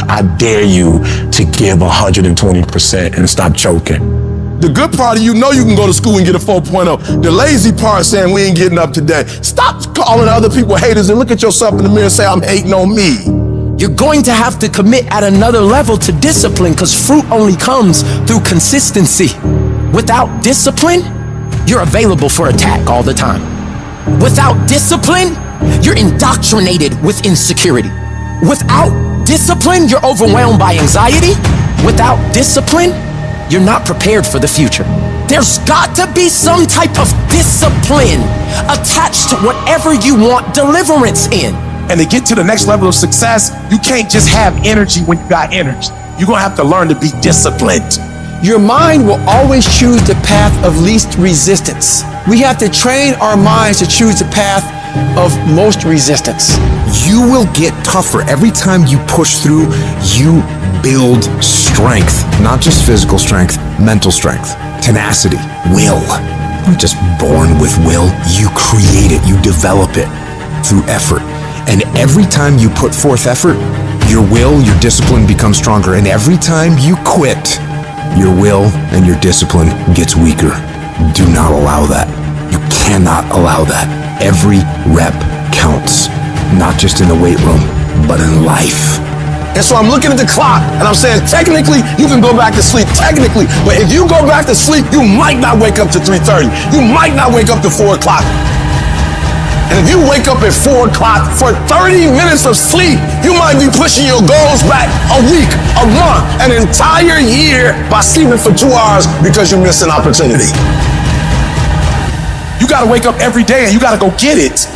I dare you to give 120% and stop choking. The good part of you know you can go to school and get a 4.0. The lazy part saying we ain't getting up today. Stop calling other people haters and look at yourself in the mirror and say, I'm hating on me. You're going to have to commit at another level to discipline, because fruit only comes through consistency. Without discipline, you're available for attack all the time. Without discipline, you're indoctrinated with insecurity. Without discipline, you're overwhelmed by anxiety. Without discipline, you're not prepared for the future. There's got to be some type of discipline attached to whatever you want deliverance in. And to get to the next level of success, you can't just have energy when you got energy. You're gonna have to learn to be disciplined. Your mind will always choose the path of least resistance. We have to train our minds to choose the path of most resistance. You will get tougher. Every time you push through, you build strength. Not just physical strength, mental strength, tenacity, will. You're not just born with will. You create it, you develop it through effort. And every time you put forth effort, your will, your discipline becomes stronger. And every time you quit, your will and your discipline gets weaker. Do not allow that. You cannot allow that. Every rep counts, not just in the weight room, but in life. And so I'm looking at the clock and I'm saying, technically, you can go back to sleep, technically. But if you go back to sleep, you might not wake up to 3:30. You might not wake up to 4 o'clock. And if you wake up at 4 o'clock for 30 minutes of sleep, you might be pushing your goals back a week, a month, an entire year by sleeping for 2 hours because you missed an opportunity. You gotta wake up every day and you gotta go get it.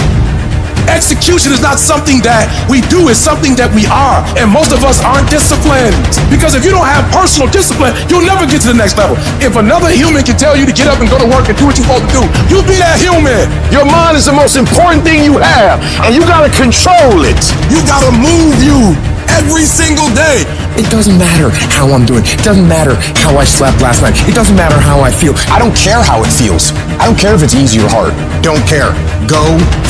Execution is not something that we do, it's something that we are. And most of us aren't disciplined. Because if you don't have personal discipline, you'll never get to the next level. If another human can tell you to get up and go to work and do what you're supposed to do, you'll be that human. Your mind is the most important thing you have, and you gotta control it. You gotta move you every single day. It doesn't matter how I'm doing. It doesn't matter how I slept last night. It doesn't matter how I feel. I don't care how it feels. I don't care if it's easy or hard. Don't care. Go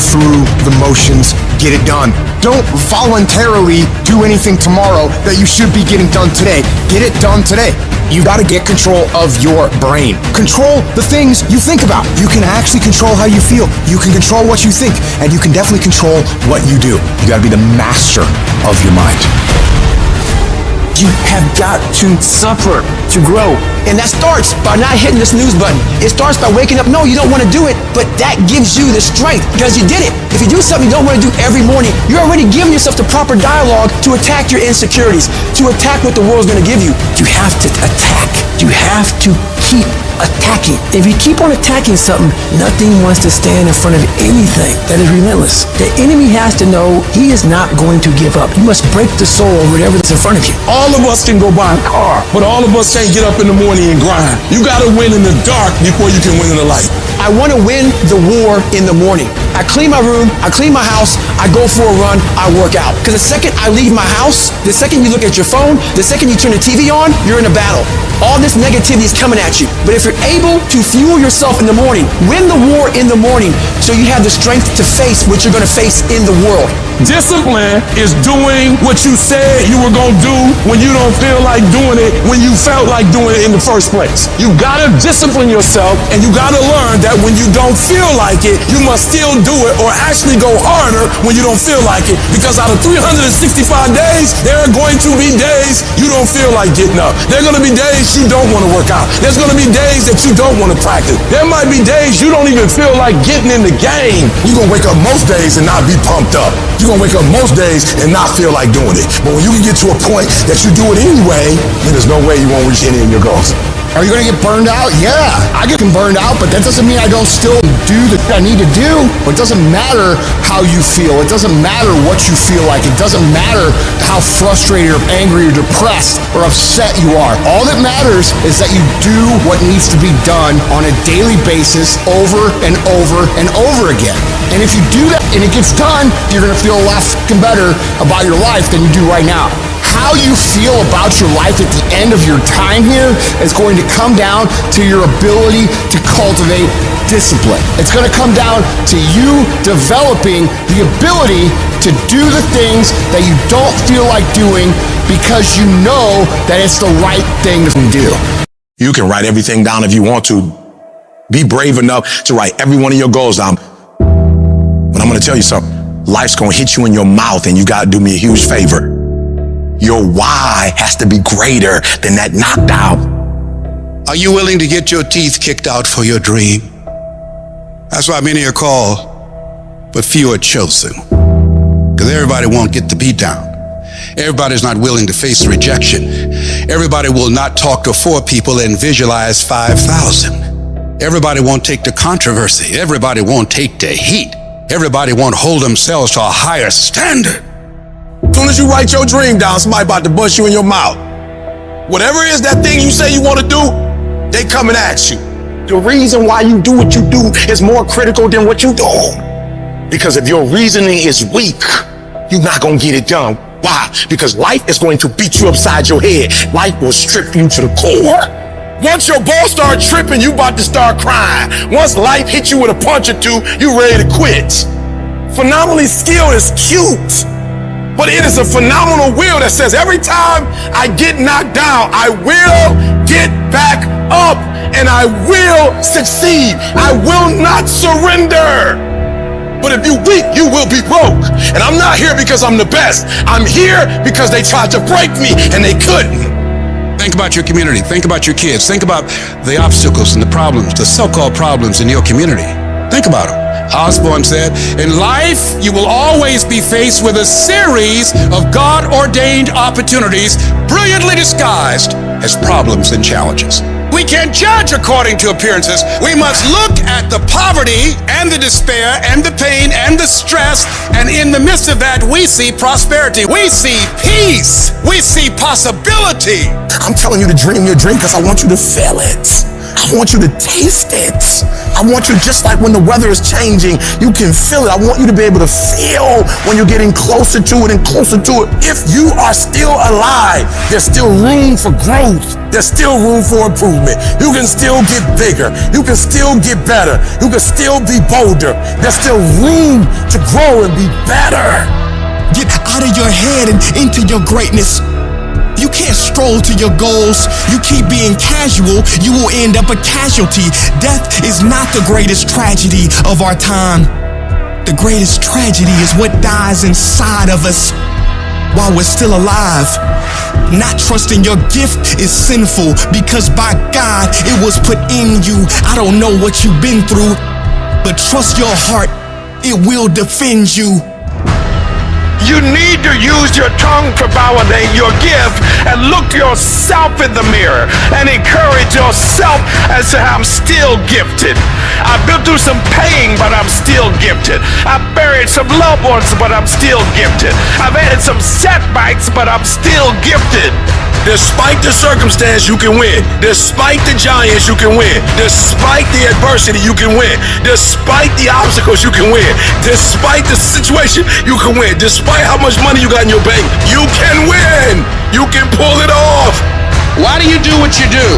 through the motions. Get it done. Don't voluntarily do anything tomorrow that you should be getting done today. Get it done today. You gotta get control of your brain. Control the things you think about. You can actually control how you feel. You can control what you think, and you can definitely control what you do. You gotta be the master of your mind. You have got to suffer to grow. And that starts by not hitting the snooze button. It starts by waking up. No, you don't want to do it, but that gives you the strength because you did it. If you do something you don't want to do every morning, you're already giving yourself the proper dialogue to attack your insecurities, to attack what the world's going to give you. You have to attack. You have to keep attacking. If you keep on attacking something, nothing wants to stand in front of anything that is relentless. The enemy has to know he is not going to give up. You must break the soul of whatever is in front of you. All of us can go buy a car, but all of us can't get up in the morning and grind. You gotta win in the dark before you can win in the light. I want to win the war in the morning. I clean my room, I clean my house, I go for a run, I work out. Because the second I leave my house, the second you look at your phone, the second you turn the TV on, you're in a battle. All this negativity is coming at you. But if you're able to fuel yourself in the morning, win the war in the morning, so you have the strength to face what you're going to face in the world. Discipline is doing what you said you were gonna do when you don't feel like doing it, when you felt like doing it in the first place. You gotta discipline yourself, and you gotta learn that when you don't feel like it, you must still do it or actually go harder when you don't feel like it. Because out of 365 days, there are going to be days you don't feel like getting up. There are gonna be days you don't wanna work out. There's gonna be days that you don't wanna practice. There might be days you don't even feel like getting in the game. You're gonna wake up most days and not be pumped up. You're gonna wake up most days and not feel like doing it. But when you can get to a point that you do it anyway, then there's no way you won't reach any of your goals. Are you gonna get burned out? Yeah, I get burned out, but that doesn't mean I don't still do the thing I need to do. It doesn't matter how you feel. It doesn't matter what you feel like. It doesn't matter how frustrated or angry or depressed or upset you are. All that matters is that you do what needs to be done on a daily basis over and over and over again. And if you do that and it gets done, you're gonna feel a lot fucking better about your life than you do right now. How you feel about your life at the end of your time here is going to come down to your ability to cultivate discipline. It's going to come down to you developing the ability to do the things that you don't feel like doing because you know that it's the right thing to do. You can write everything down if you want to. Be brave enough to write every one of your goals down. But I'm going to tell you something. Life's going to hit you in your mouth, and you got to do me a huge favor. Your why has to be greater than that knockdown. Are you willing to get your teeth kicked out for your dream? That's why many are called, but few are chosen. Because everybody won't get the beat down. Everybody's not willing to face rejection. Everybody will not talk to 4 people and visualize 5,000. Everybody won't take the controversy. Everybody won't take the heat. Everybody won't hold themselves to a higher standard. As soon as you write your dream down, somebody about to bust you in your mouth. Whatever it is that thing you say you want to do, they come and ask you. The reason why you do what you do is more critical than what you do. Because if your reasoning is weak, you're not going to get it done. Why? Because life is going to beat you upside your head. Life will strip you to the core. Once your balls start tripping, you about to start crying. Once life hits you with a punch or two, you ready to quit. Phenomenally skilled is cute, but it is a phenomenal will that says every time I get knocked down, I will get back up and I will succeed. I will not surrender. But if you weak, you will be broke. And I'm not here because I'm the best. I'm here because they tried to break me and they couldn't. Think about your community. Think about your kids. Think about the obstacles and the problems, the so-called problems in your community. Think about them. Osborne said, in life, you will always be faced with a series of God-ordained opportunities brilliantly disguised as problems and challenges. We can't judge according to appearances. We must look at the poverty and the despair and the pain and the stress, and in the midst of that, we see prosperity. We see peace. We see possibility. I'm telling you to dream your dream because I want you to feel it. I want you to taste it. I want you, just like when the weather is changing, you can feel it. I want you to be able to feel when you're getting closer to it and closer to it. If you are still alive, there's still room for growth. There's still room for improvement. You can still get bigger. You can still get better. You can still be bolder. There's still room to grow and be better. Get out of your head and into your greatness. You can't stroll to your goals. You keep being casual, you will end up a casualty. Death is not the greatest tragedy of our time. The greatest tragedy is what dies inside of us while we're still alive. Not trusting your gift is sinful because by God, it was put in you. I don't know what you've been through, but trust your heart, it will defend you. You need to use your tongue to validate your gift and look yourself in the mirror and encourage yourself as to how I'm still gifted. I've been through some pain, but I'm still gifted. I've buried some loved ones, but I'm still gifted. I've had some setbacks, but I'm still gifted. Despite the circumstance, you can win. Despite the giants, you can win. Despite the adversity, you can win. Despite the obstacles, you can win. Despite the situation, you can win. Despite how much money you got in your bank, you can win. You can pull it off. Why do you do what you do?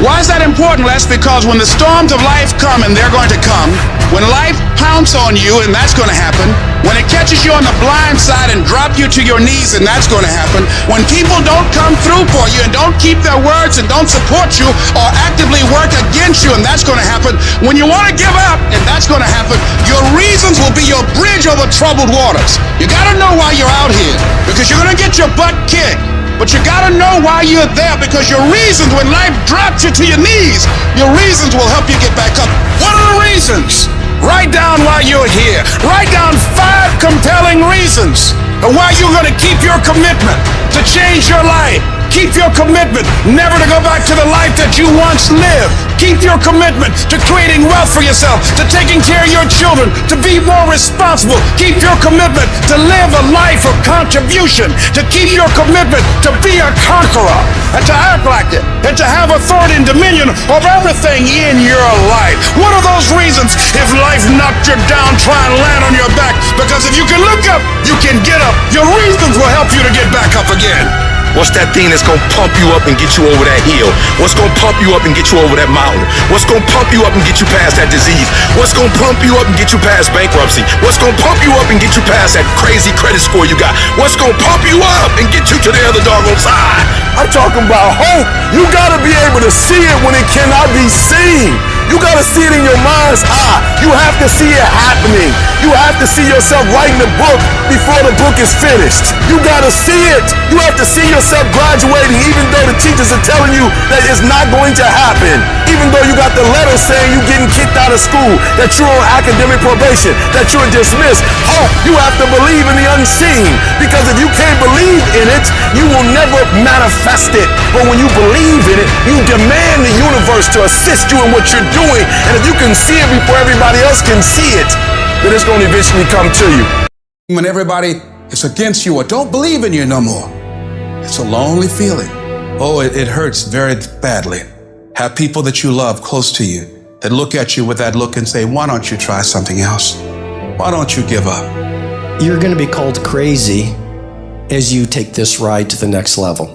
Why is that important, Les? Because when the storms of life come, and they're going to come, when life pounces on you, and that's going to happen, when it catches you on the blind side and drop you to your knees, and that's going to happen, when people don't come through for you and don't keep their words and don't support you or actively work against you, and that's going to happen, when you want to give up, and that's going to happen, your reasons will be your bridge over troubled waters. You got to know why you're out here, because you're going to get your butt kicked. But you gotta know why you're there, because your reasons, when life drops you to your knees, your reasons will help you get back up. What are the reasons? Write down why you're here. Write down 5 compelling reasons of why you're gonna keep your commitment to change your life. Keep your commitment never to go back to the life that you once lived. Keep your commitment to creating wealth for yourself, to taking care of your children, to be more responsible. Keep your commitment to live a life of contribution, to keep your commitment to be a conqueror, and to act like it, and to have authority and dominion over everything in your life. What are those reasons if life knocked you down, try and land on your back? Because if you can look up, you can get up. Your reasons will help you to get back up again. Well, What's that thing that's gonna pump you up and get you over that hill? What's gonna pump you up and get you over that mountain? What's gonna pump you up and get you past that disease? What's gonna pump you up and get you past bankruptcy? What's gonna pump you up and get you past that crazy credit score you got? What's gonna pump you up and get you to the other doggone side? I'm talking about hope. You gotta be able to see it when it cannot be seen. You gotta see it in your mind's eye. You have to see it happening. You have to see yourself writing the book before the book is finished. You gotta see it. You have to see yourself graduating even though the teachers are telling you that it's not going to happen. Even though you got the letter saying you're getting kicked out of school, that you're on academic probation, that you're dismissed. Hope, you have to believe in the unseen. Because if you can't believe in it, you will never manifest it. But when you believe in it, you demand the universe to assist you in what you're doing. And if you can see it before everybody else can see it, then it's going to eventually come to you. When everybody is against you or don't believe in you no more, it's a lonely feeling. Oh, it hurts very badly. Have people that you love close to you that look at you with that look and say, why don't you try something else? Why don't you give up? You're going to be called crazy as you take this ride to the next level.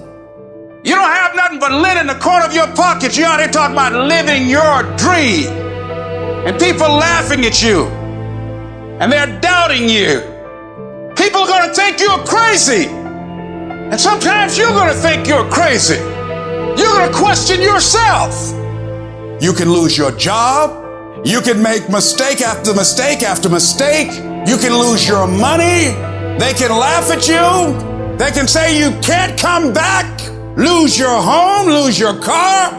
You don't have nothing but lint in the corner of your pocket. You out here talking about living your dream. And people laughing at you. And they're doubting you. People are going to think you're crazy. And sometimes you're going to think you're crazy. You're going to question yourself. You can lose your job. You can make mistake after mistake after mistake. You can lose your money. They can laugh at you. They can say you can't come back. Lose your home, lose your car.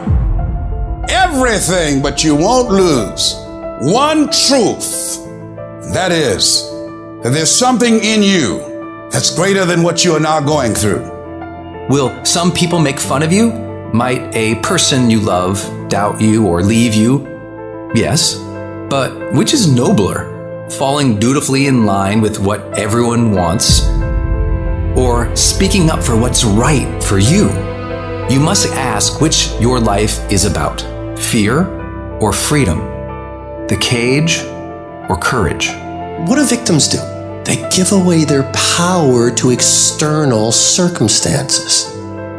Everything, but you won't lose one truth. That is, that there's something in you that's greater than what you are now going through. Will some people make fun of you? Might a person you love doubt you or leave you? Yes. But which is nobler? Falling dutifully in line with what everyone wants? Or speaking up for what's right for you? You must ask which your life is about. Fear or freedom? The cage or courage? What do victims do? They give away their power to external circumstances.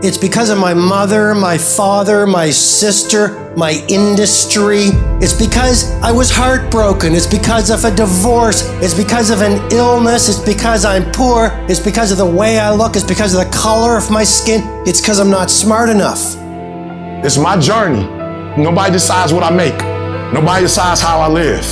It's because of my mother, my father, my sister, my industry. It's because I was heartbroken. It's because of a divorce. It's because of an illness. It's because I'm poor. It's because of the way I look. It's because of the color of my skin. It's because I'm not smart enough. It's my journey. Nobody decides what I make. Nobody decides how I live.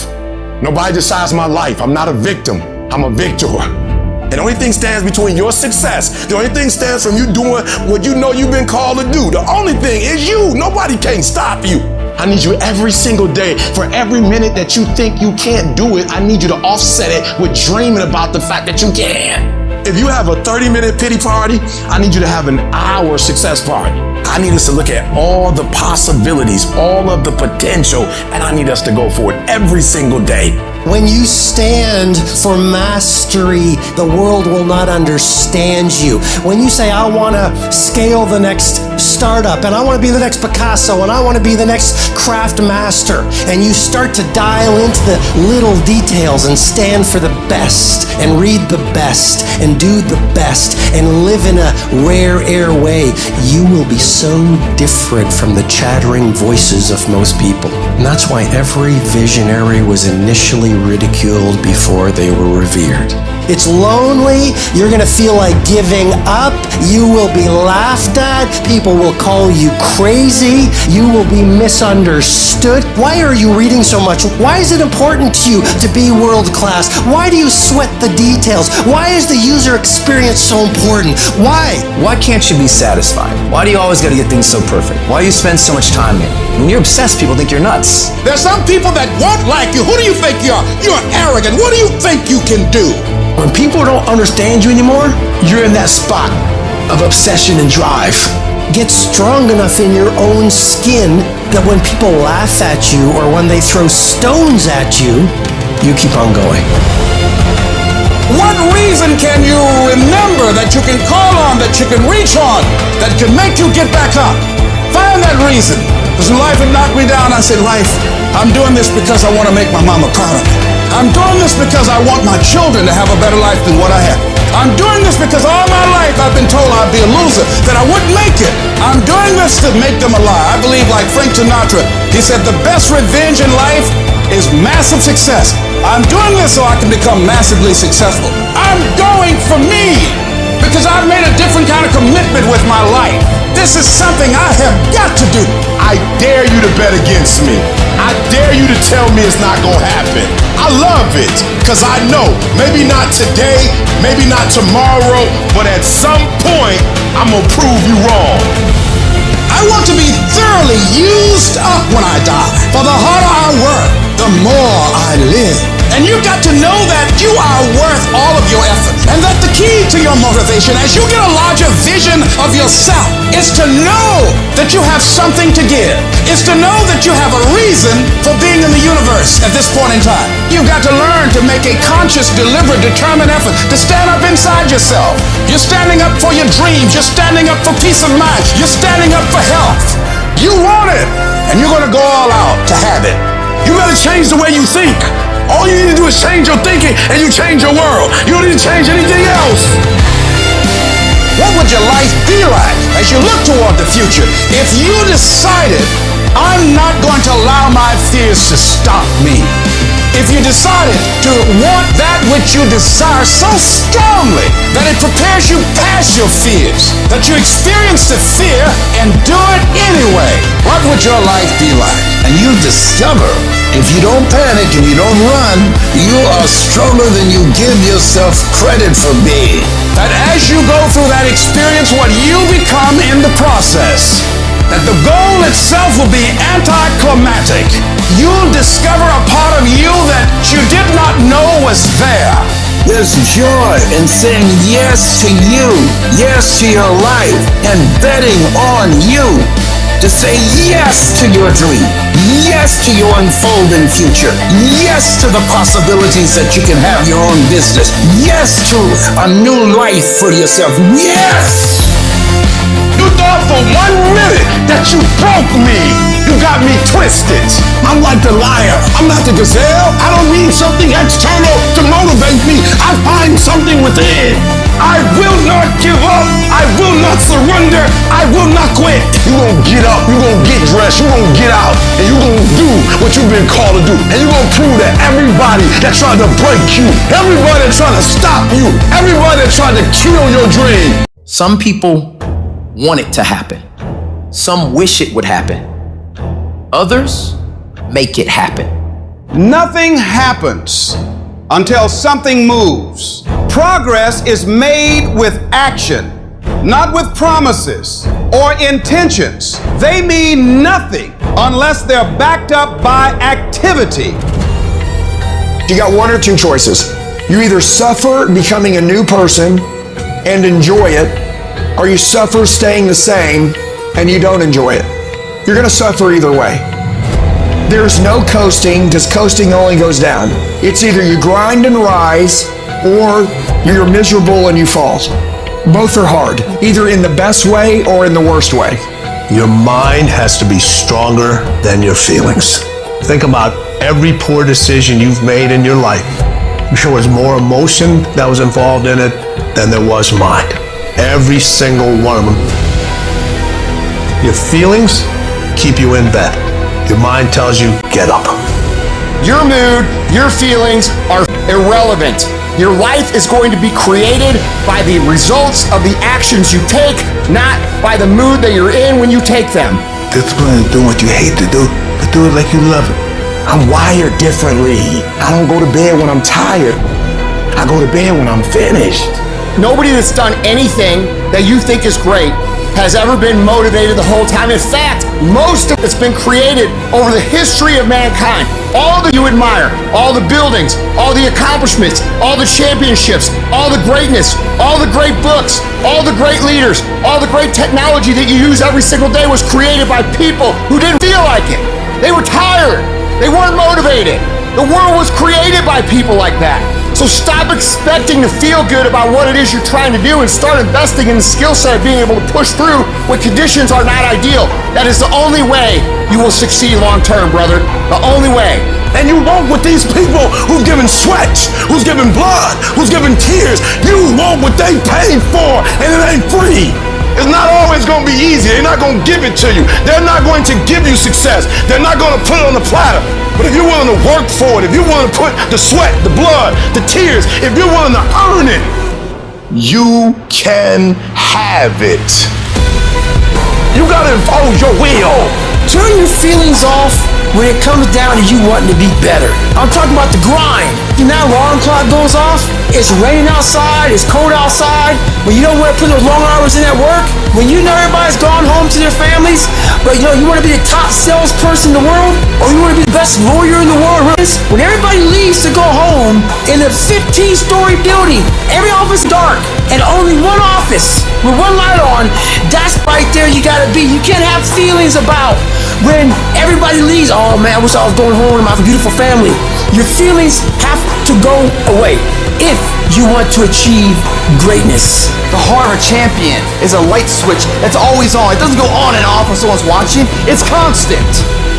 Nobody decides my life. I'm not a victim. I'm a victor. And the only thing stands between your success, the only thing stands from you doing what you know you've been called to do. The only thing is you. Nobody can stop you. I need you every single day. For every minute that you think you can't do it, I need you to offset it with dreaming about the fact that you can. If you have a 30-minute pity party, I need you to have an hour success party. I need us to look at all the possibilities, all of the potential, and I need us to go for it every single day. When you stand for mastery, the world will not understand you. When you say, I want to scale the next startup, and I want to be the next Picasso, and I want to be the next craft master, and you start to dial into the little details and stand for the best, and read the best, and do the best, and live in a rare air way, you will be so different from the chattering voices of most people. And that's why every visionary was initially ridiculed before they were revered. It's lonely. You're going to feel like giving up. You will be laughed at. People will call you crazy. You will be misunderstood. Why are you reading so much? Why is it important to you to be world class? Why do you sweat the details? Why is the user experience so important? Why? Why can't you be satisfied? Why do you always got to get things so perfect? Why do you spend so much time in it? When you're obsessed, people think you're nuts. There's some people that won't like you. Who do you think you are? You're arrogant. What do you think you can do? When people don't understand you anymore, you're in that spot of obsession and drive. Get strong enough in your own skin that when people laugh at you or when they throw stones at you, you keep on going. What reason can you remember that you can call on, that you can reach on, that can make you get back up? Find that reason. Because when life had knocked me down, I said, life, I'm doing this because I want to make my mama proud of me. I'm doing this because I want my children to have a better life than what I have. I'm doing this because all my life I've been told I'd be a loser, that I wouldn't has to make them a lie. I believe, like Frank Sinatra, he said the best revenge in life is massive success. I'm doing this so I can become massively successful. I'm going for me because I've made a different kind of commitment with my life. This is something I have got to do. I dare you to bet against me. I dare you to tell me it's not gonna happen. I love it, because I know, maybe not today, maybe not tomorrow, but at some point, I'm gonna prove you wrong. I want to be thoroughly used up when I die. For the harder I work, the more I live. And you've got to know that you are worth all of your effort. And that the key to your motivation, as you get a larger vision of yourself, is to know that you have something to give. It's to know that you have a reason for being in the universe at this point in time. You've got to learn to make a conscious, deliberate, determined effort to stand up inside yourself. You're standing up for your dreams. You're standing up for peace of mind. You're standing up for health. You want it, and you're going to go all out to have it. You gotta change the way you think. All you need to do is change your thinking and you change your world. You don't need to change anything else. What would your life be like as you look toward the future if you decided, I'm not going to allow my fears to stop me? If you decided to want that which you desire so strongly that it prepares you past your fears, that you experience the fear and do it anyway, what would your life be like? And you discover, if you don't panic and you don't run, you are stronger than you give yourself credit for being. That as you go through that experience, what you become in the process, that the goal itself will be anticlimactic. You'll discover a part of you that you did not know was there. There's joy in saying yes to you, yes to your life, and betting on you. To say yes to your dream, yes to your unfolding future, yes to the possibilities that you can have your own business, yes to a new life for yourself, yes! You thought for 1 minute that you broke me. You got me twisted. I'm like the liar. I'm not the gazelle. I don't need something external to motivate me. I find something within. I will not give up. I will not surrender. I will not quit. You're gonna get up, you're gonna get dressed, you're gonna get out, and you're gonna do what you've been called to do. And you're gonna prove that everybody that tried to break you, everybody that tried to stop you, everybody that tried to kill your dream. Some people want it to happen. Some wish it would happen. Others make it happen. Nothing happens until something moves. Progress is made with action, not with promises or intentions. They mean nothing unless they're backed up by activity. You got one or two choices. You either suffer becoming a new person and enjoy it, or you suffer staying the same and you don't enjoy it. You're gonna suffer either way. There's no coasting, because coasting only goes down. It's either you grind and rise, or you're miserable and you fall. Both are hard, either in the best way or in the worst way. Your mind has to be stronger than your feelings. Think about every poor decision you've made in your life. I'm sure there's more emotion that was involved in it than there was mind. Every single one of them. Your feelings keep you in bed. Your mind tells you, get up. Your mood, your feelings are irrelevant. Your life is going to be created by the results of the actions you take, not by the mood that you're in when you take them. Discipline is doing what you hate to do, but do it like you love it. I'm wired differently. I don't go to bed when I'm tired. I go to bed when I'm finished. Nobody that's done anything that you think is great has ever been motivated the whole time. In fact, most of it's been created over the history of mankind. All that you admire, all the buildings, all the accomplishments, all the championships, all the greatness, all the great books, all the great leaders, all the great technology that you use every single day was created by people who didn't feel like it. They were tired. They weren't motivated. The world was created by people like that. So stop expecting to feel good about what it is you're trying to do and start investing in the skill set of being able to push through when conditions are not ideal. That is the only way you will succeed long term, brother. The only way. And you won't with these people who've given sweat, who's given blood, who's given tears. You want what they paid for, and it ain't free. It's not always going to be easy. They're not going to give it to you. They're not going to give you success. They're not going to put it on the platter. But if you're willing to work for it, if you're willing to put the sweat, the blood, the tears, if you're willing to earn it, you can have it. You got to impose your will. Turn your feelings off when it comes down to you wanting to be better. I'm talking about the grind. When that alarm clock goes off, it's raining outside, it's cold outside, when you don't want to put those long hours in at work, when you know everybody's gone home to their families, but you know you want to be the top salesperson in the world, or you want to be the best lawyer in the world. When everybody leaves to go home in a 15-story building, every office dark, and only one office with one light on, that's right there you gotta be. You can't have feelings about when everybody leaves. Oh man, I wish I was going home to my beautiful family. Your feelings have to go away if you want to achieve greatness. The heart of a champion is a light switch that's always on. It doesn't go on and off when someone's watching. It's constant.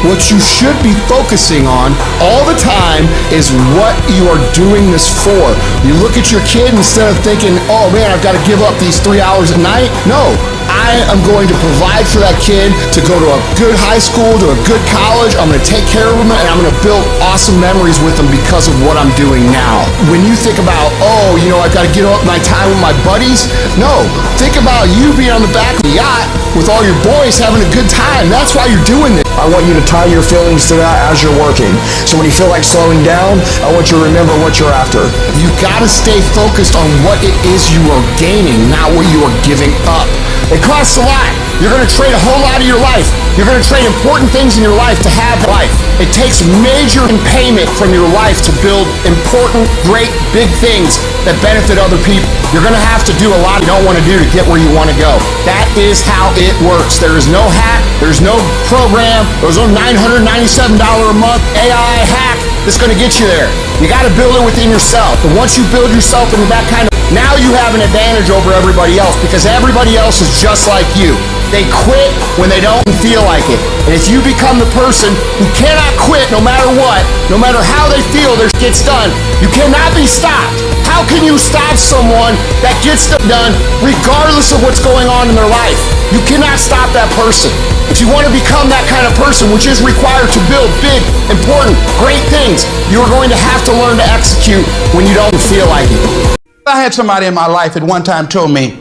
What you should be focusing on all the time is what you are doing this for. You look at your kid instead of thinking, oh man, I've got to give up these 3 hours a night. No, I am going to provide for that kid to go to a good high school, to a good college. I'm going to take care of them, and I'm going to build awesome memories with them because of what I'm doing now. When you think about, oh, you know, I've got to get up my time with my buddies. No, think about you being on the back of the yacht with all your boys having a good time. That's why you're doing this. I want you to tie your feelings to that as you're working. So when you feel like slowing down, I want you to remember what you're after. You gotta stay focused on what it is you are gaining, not what you are giving up. It costs a lot. You're gonna trade a whole lot of your life. You're gonna trade important things in your life to have life. It takes major payment from your life to build important, great, big things that benefit other people. You're gonna have to do a lot you don't wanna do to get where you wanna go. That is how it works. There is no hack, there's no program, there's no $997 a month AI hack that's gonna get you there. You gotta build it within yourself. And once you build yourself into that kind of, now you have an advantage over everybody else because everybody else is just like you. They quit when they don't feel like it. And if you become the person who cannot quit no matter what, no matter how they feel their gets done, you cannot be stopped. How can you stop someone that gets stuff done regardless of what's going on in their life? You cannot stop that person. If you want to become that kind of person, which is required to build big, important, great things, you are going to have to learn to execute when you don't feel like it. I had somebody in my life at one time told me,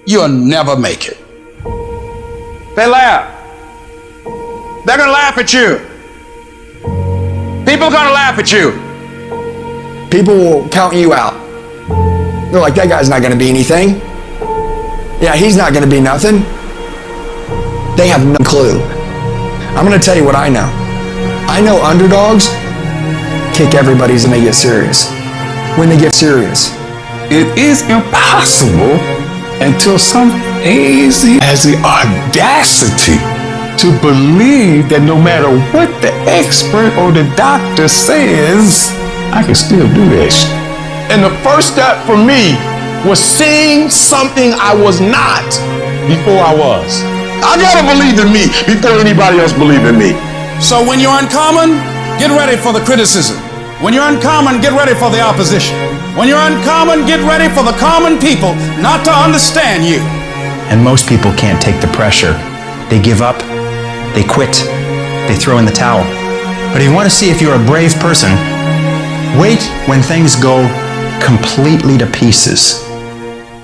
you'll never make it. They laugh. They're gonna laugh at you. People are gonna laugh at you. People will count you out. They're like, that guy's not gonna be anything. Yeah, he's not gonna be nothing. They have no clue. I'm gonna tell you what I know. I know underdogs kick everybody's when they get serious. When they get serious. It is impossible until some crazy has the audacity to believe that no matter what the expert or the doctor says, I can still do this. And the first step for me was seeing something I was not before I was. I gotta believe in me before anybody else believe in me. So when you're uncommon, get ready for the criticism. When you're uncommon, get ready for the opposition. When you're uncommon, get ready for the common people not to understand you. And most people can't take the pressure. They give up, they quit, they throw in the towel. But if you want to see if you're a brave person, wait when things go completely to pieces.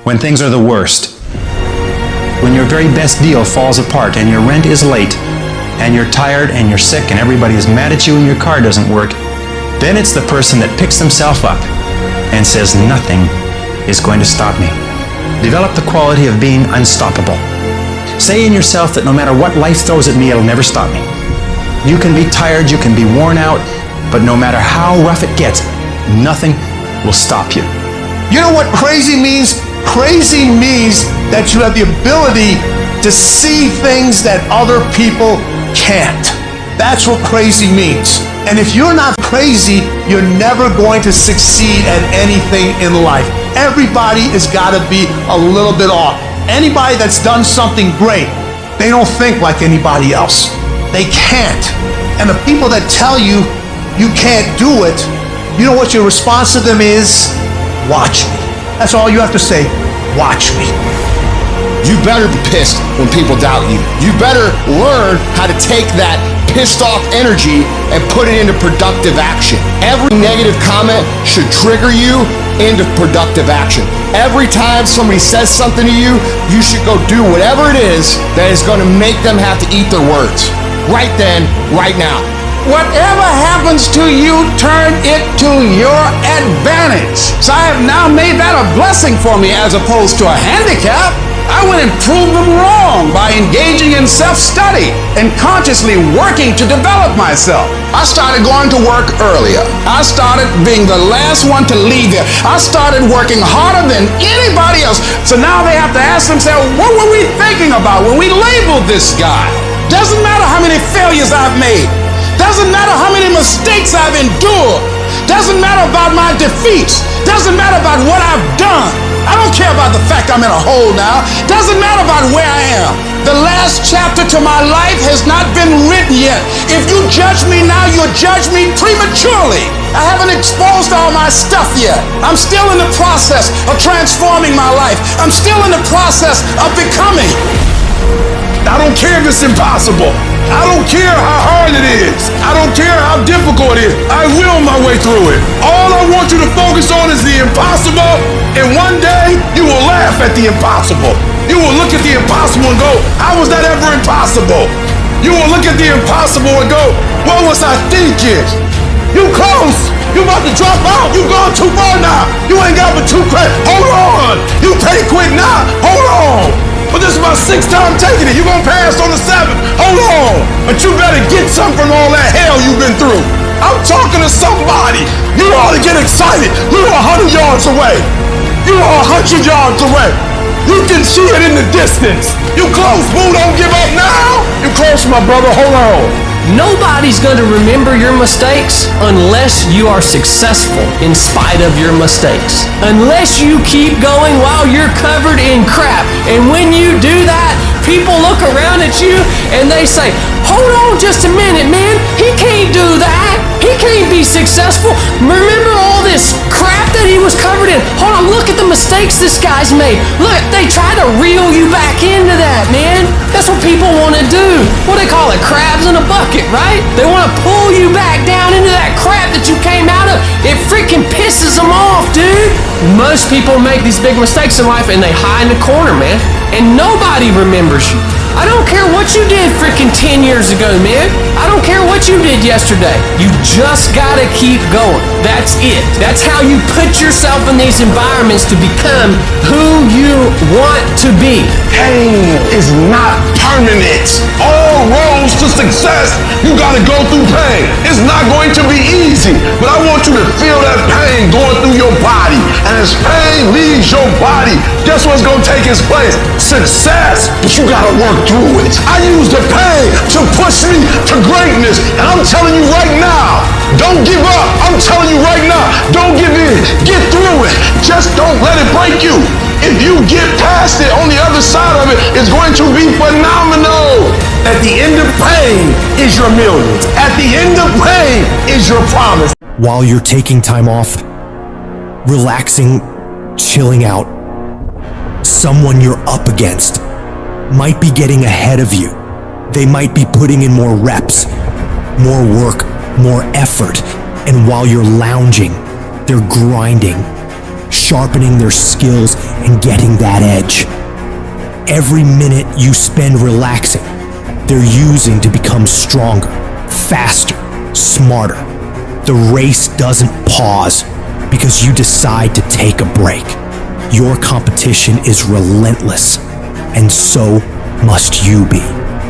When things are the worst. When your very best deal falls apart and your rent is late, and you're tired and you're sick and everybody is mad at you and your car doesn't work, then it's the person that picks themselves up and says, nothing is going to stop me. Develop the quality of being unstoppable. Say in yourself that no matter what life throws at me, it'll never stop me. You can be tired, you can be worn out, but no matter how rough it gets, nothing will stop you. You know what crazy means? Crazy means that you have the ability to see things that other people can't. That's what crazy means. And if you're not crazy, you're never going to succeed at anything in life. Everybody has got to be a little bit off. Anybody that's done something great, they don't think like anybody else. They can't. And the people that tell you you can't do it, you know what your response to them is? Watch me. That's all you have to say. Watch me. You better be pissed when people doubt you. You better learn how to take that pissed off energy and put it into productive action. Every negative comment should trigger you into productive action. Every time somebody says something to you, you should go do whatever it is that is going to make them have to eat their words. Right then, right now. Whatever happens to you, turn it to your advantage. So I have now made that a blessing for me as opposed to a handicap. I went and proved them wrong by engaging in self-study and consciously working to develop myself. I started going to work earlier. I started being the last one to leave there. I started working harder than anybody else. So now they have to ask themselves, what were we thinking about when we labeled this guy? Doesn't matter how many failures I've made. Doesn't matter how many mistakes I've endured. Doesn't matter about my defeats. Doesn't matter about what I've done. I don't care about the fact I'm in a hole now. Doesn't matter about where I am. The last chapter to my life has not been written yet. If you judge me now, you'll judge me prematurely. I haven't exposed all my stuff yet. I'm still in the process of transforming my life. I'm still in the process of becoming. I don't care if it's impossible. I don't care how hard it is. I don't care how difficult it is. I will my way through it. All I want you to focus on is the impossible, and one day you will laugh at the impossible. You will look at the impossible and go, how was that ever impossible? You will look at the impossible and go, what was I thinking? You close. You about to drop out. You gone too far now. You ain't got but 2 credits. Hold on. You can't quit now. Hold on. But this is my 6th time taking it. You gonna pass on the 7th. Hold on. But you better get something from all that hell you've been through. I'm talking to somebody. You ought to get excited. You're 100 yards away. You are 100 yards away. You can see it in the distance. You close, boo. Don't give up now. You close, my brother. Hold on. Nobody's going to remember your mistakes unless you are successful in spite of your mistakes. Unless you keep going while you're covered in crap. And when you do that, people look around at you and they say, hold on just a minute, man. He can't do that. He can't be successful. Remember all this crap that he was covered in? Hold on, look at the mistakes this guy's made. Look, they try to reel you back into that, man. That's what people want to do. What they call it, crabs in a bucket, right? They want to pull you back down into that crap that you came out of. It freaking pisses them off, dude. Most people make these big mistakes in life and they hide in the corner, man. And nobody remembers you. I don't care what you did freaking 10 years ago, man. I don't care what you did yesterday. You just gotta keep going. That's it. That's how you put yourself in these environments to become who you want to be. Pain is not permanent. All roads to success, you gotta go through pain. It's not going to be easy, but I want you to feel that pain going through your body. And as pain leaves your body, guess what's gonna take its place? Success, but you gotta work through it. I use the pain to push me to greatness, and I'm telling you right now, don't give up. I'm telling you right now, don't give in. Get through it. Just don't let it break you. If you get past it, on the other side of it, it's going to be phenomenal. At the end of pain is your millions. At the end of pain is your promise. While you're taking time off, relaxing, chilling out, someone you're up against might be getting ahead of you. They might be putting in more reps, more work, more effort. And while you're lounging, they're grinding, sharpening their skills and getting that edge. Every minute you spend relaxing, they're using to become stronger, faster, smarter. The race doesn't pause because you decide to take a break. Your competition is relentless, and so must you be.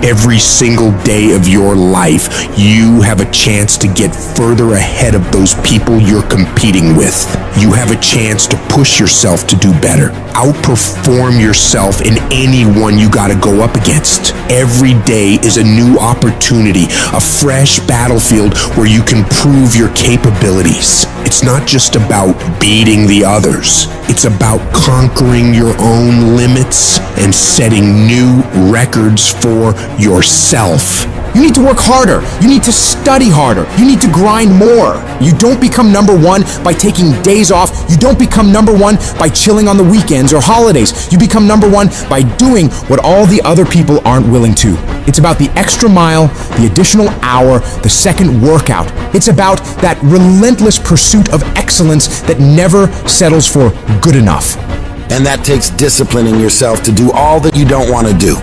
Every single day of your life, you have a chance to get further ahead of those people you're competing with. You have a chance to push yourself to do better. Outperform yourself in anyone you gotta go up against. Every day is a new opportunity, a fresh battlefield where you can prove your capabilities. It's not just about beating the others. It's about conquering your own limits and setting new records for yourself. You need to work harder. You need to study harder. You need to grind more. You don't become number one by taking days off. You don't become number one by chilling on the weekends or holidays. You become number one by doing what all the other people aren't willing to. It's about the extra mile, the additional hour, the second workout. It's about that relentless pursuit of excellence that never settles for good enough. And that takes disciplining yourself to do all that you don't want to do,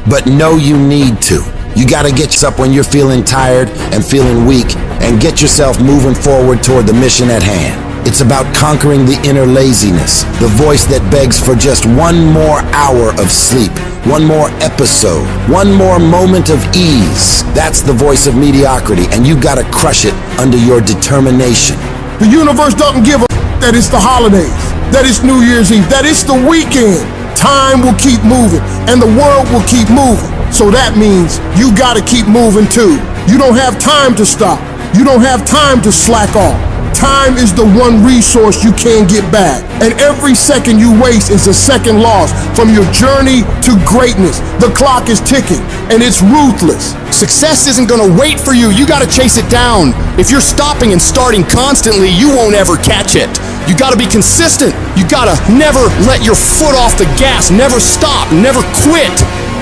but know you need to. You got to get up when you're feeling tired and feeling weak and get yourself moving forward toward the mission at hand. It's about conquering the inner laziness, the voice that begs for just one more hour of sleep, one more episode, one more moment of ease. That's the voice of mediocrity, and you got to crush it under your determination. The universe doesn't give a that it's the holidays, that it's New Year's Eve, that it's the weekend. Time will keep moving, and the world will keep moving. So that means you gotta keep moving too. You don't have time to stop. You don't have time to slack off. Time is the one resource you can't get back. And every second you waste is a second loss from your journey to greatness. The clock is ticking, and it's ruthless. Success isn't gonna wait for you. You gotta chase it down. If you're stopping and starting constantly, you won't ever catch it. You gotta be consistent. You gotta never let your foot off the gas, never stop, never quit.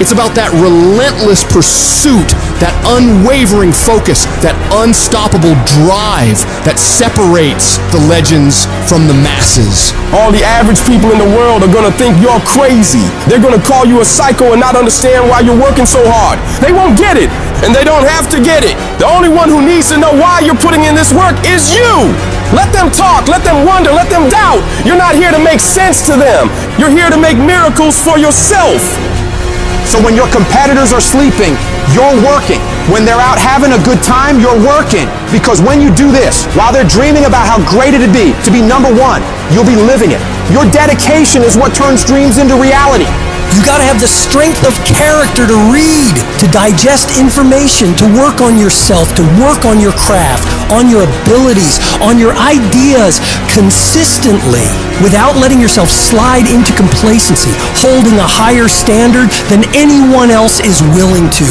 It's about that relentless pursuit, that unwavering focus, that unstoppable drive that separates the legends from the masses. All the average people in the world are gonna think you're crazy. They're gonna call you a psycho and not understand why you're working so hard. They won't get it, and they don't have to get it. The only one who needs to know why you're putting in this work is you. Let them talk, let them wonder, let them doubt. You're not here to make sense to them. You're here to make miracles for yourself. So when your competitors are sleeping, you're working. When they're out having a good time, you're working. Because when you do this, while they're dreaming about how great it'd be to be number one, you'll be living it. Your dedication is what turns dreams into reality. You gotta have the strength of character to read, to digest information, to work on yourself, to work on your craft, on your abilities, on your ideas consistently, without letting yourself slide into complacency, holding a higher standard than anyone else is willing to,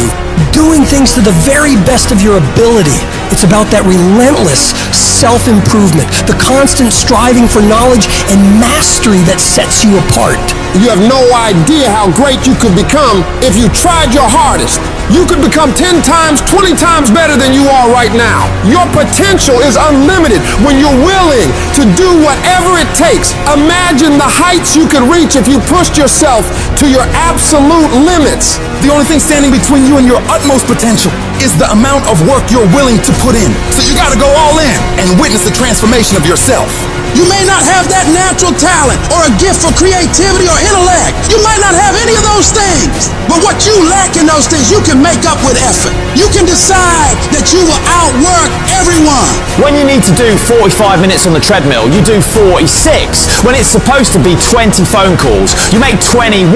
doing things to the very best of your ability. It's about that relentless self-improvement, the constant striving for knowledge and mastery that sets you apart. You have no idea how great you could become if you tried your hardest. You could become 10 times, 20 times better than you are right now. Your potential is unlimited when you're willing to do whatever it takes. Imagine the heights you could reach if you pushed yourself to your absolute limits. The only thing standing between you and your utmost potential is the amount of work you're willing to put in. So you gotta go all in and witness the transformation of yourself. You may not have that natural talent or a gift for creativity or intellect. You might not have any of those things. But what you lack in those things, you can make up with effort. You can decide that you will outwork everyone. When you need to do 45 minutes on the treadmill, you do 46. When it's supposed to be 20 phone calls, you make 21.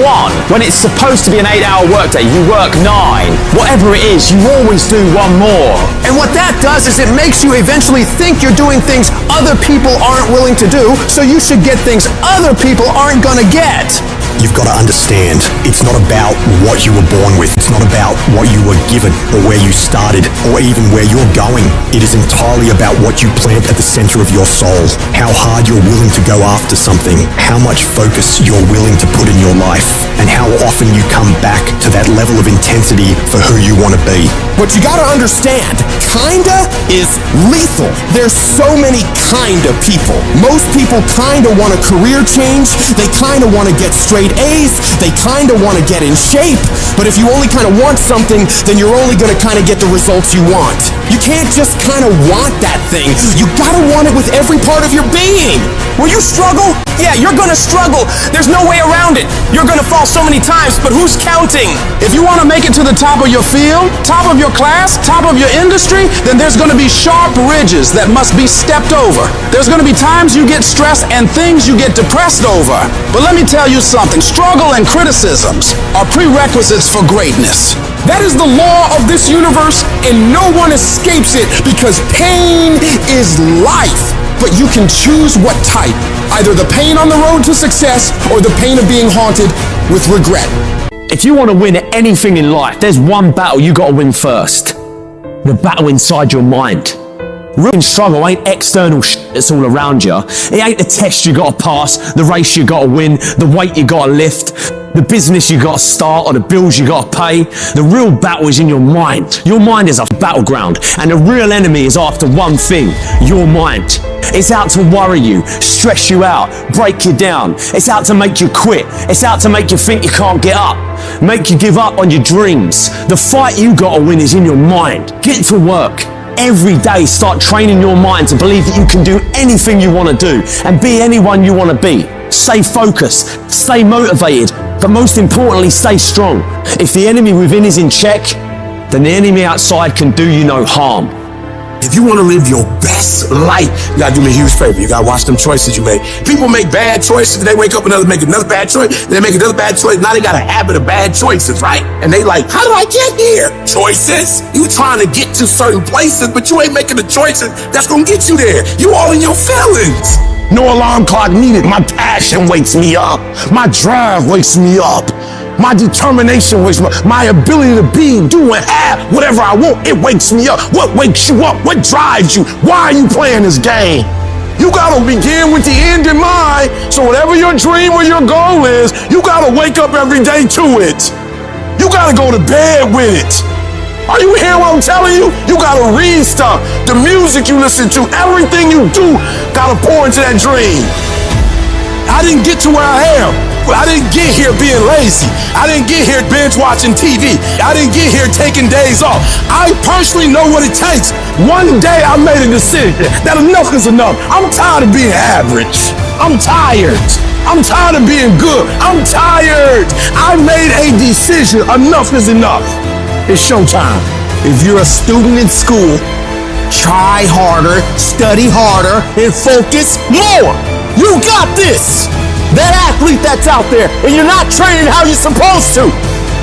When it's supposed to be an 8-hour workday, you work 9. Whatever it is, you always do one more. And what that does is it makes you eventually think you're doing things other people aren't willing to do, so you should get things other people aren't gonna get. You've got to understand, it's not about what you were born with. It's not about what you were given or where you started or even where you're going. It is entirely about what you plant at the center of your soul, how hard you're willing to go after something, how much focus you're willing to put in your life, and how often you come back to that level of intensity for who you want to be. But you gotta understand, kinda is lethal. There's so many kinda people. Most people kinda want a career change, they kinda want to get straight A's, they kinda want to get in shape, but if you only kinda want something, then you're only gonna kinda get the results you want. You can't just kinda want that thing, you gotta want it with every part of your being. Will you struggle? Yeah, you're gonna struggle. There's no way around it. You're gonna fall so many times, but who's counting? If you want to make it to the top of your field, top of your class, top of your industry, then there's going to be sharp ridges that must be stepped over. There's going to be times you get stressed and things you get depressed over. But let me tell you something, struggle and criticisms are prerequisites for greatness. That is the law of this universe, and no one escapes it because pain is life. But you can choose what type, either the pain on the road to success or the pain of being haunted with regret. If you want to win at anything in life, there's one battle you got to win first. The battle inside your mind. Real struggle ain't external shit that's all around you. It ain't the test you got to pass, the race you got to win, the weight you got to lift, the business you got to start, or the bills you got to pay. The real battle is in your mind. Your mind is a battleground, and the real enemy is after one thing, your mind. It's out to worry you, stress you out, break you down. It's out to make you quit. It's out to make you think you can't get up, make you give up on your dreams. The fight you got to win is in your mind. Get to work. Every day, start training your mind to believe that you can do anything you want to do and be anyone you want to be. Stay focused, stay motivated, but most importantly, stay strong. If the enemy within is in check, then the enemy outside can do you no harm. If you want to live your best life, you gotta do me a huge favor. You gotta watch them choices you make. People make bad choices, they wake up and make another bad choice, they make another bad choice. Now they got a habit of bad choices, right? And they like, how did I get here? Choices. You trying to get to certain places, but you ain't making the choices that's gonna get you there. You all in your feelings. No alarm clock needed. My passion wakes me up. My drive wakes me up. My determination wakes me up. My ability to be, do, and have whatever I want, it wakes me up. What wakes you up? What drives you? Why are you playing this game? You gotta begin with the end in mind. So whatever your dream or your goal is, you gotta wake up every day to it. You gotta go to bed with it. Are you hearing what I'm telling you? You gotta read stuff. The music you listen to, everything you do, gotta pour into that dream. I didn't get to where I am. I didn't get here being lazy. I didn't get here binge watching TV. I didn't get here taking days off. I personally know what it takes. One day I made a decision that enough is enough. I'm tired of being average. I'm tired. I'm tired of being good. I'm tired. I made a decision. Enough is enough. It's showtime. If you're a student in school, try harder, study harder, and focus more. You got this. That athlete that's out there, and you're not training how you're supposed to.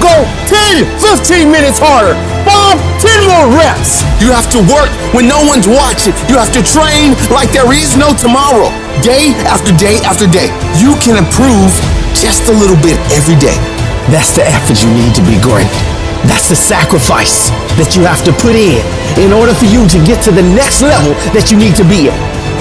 Go 10, 15 minutes harder. 10 more reps. You have to work when no one's watching. You have to train like there is no tomorrow. Day after day after day. You can improve just a little bit every day. That's the effort you need to be great. That's the sacrifice that you have to put in order for you to get to the next level that you need to be at.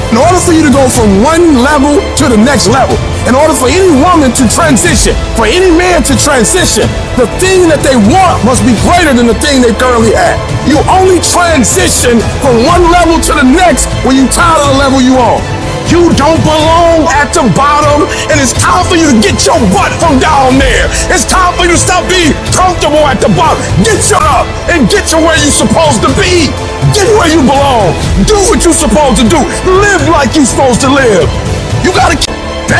In order for you to go from one level to the next level, in order for any woman to transition, for any man to transition, the thing that they want must be greater than the thing they currently have. You only transition from one level to the next when you're tired of the level you on. You don't belong at the bottom, and it's time for you to get your butt from down there. It's time for you to stop being comfortable at the bottom. Get your up and get to where you're supposed to be. Get where you belong. Do what you're supposed to do. Live like you're supposed to live. You gotta keep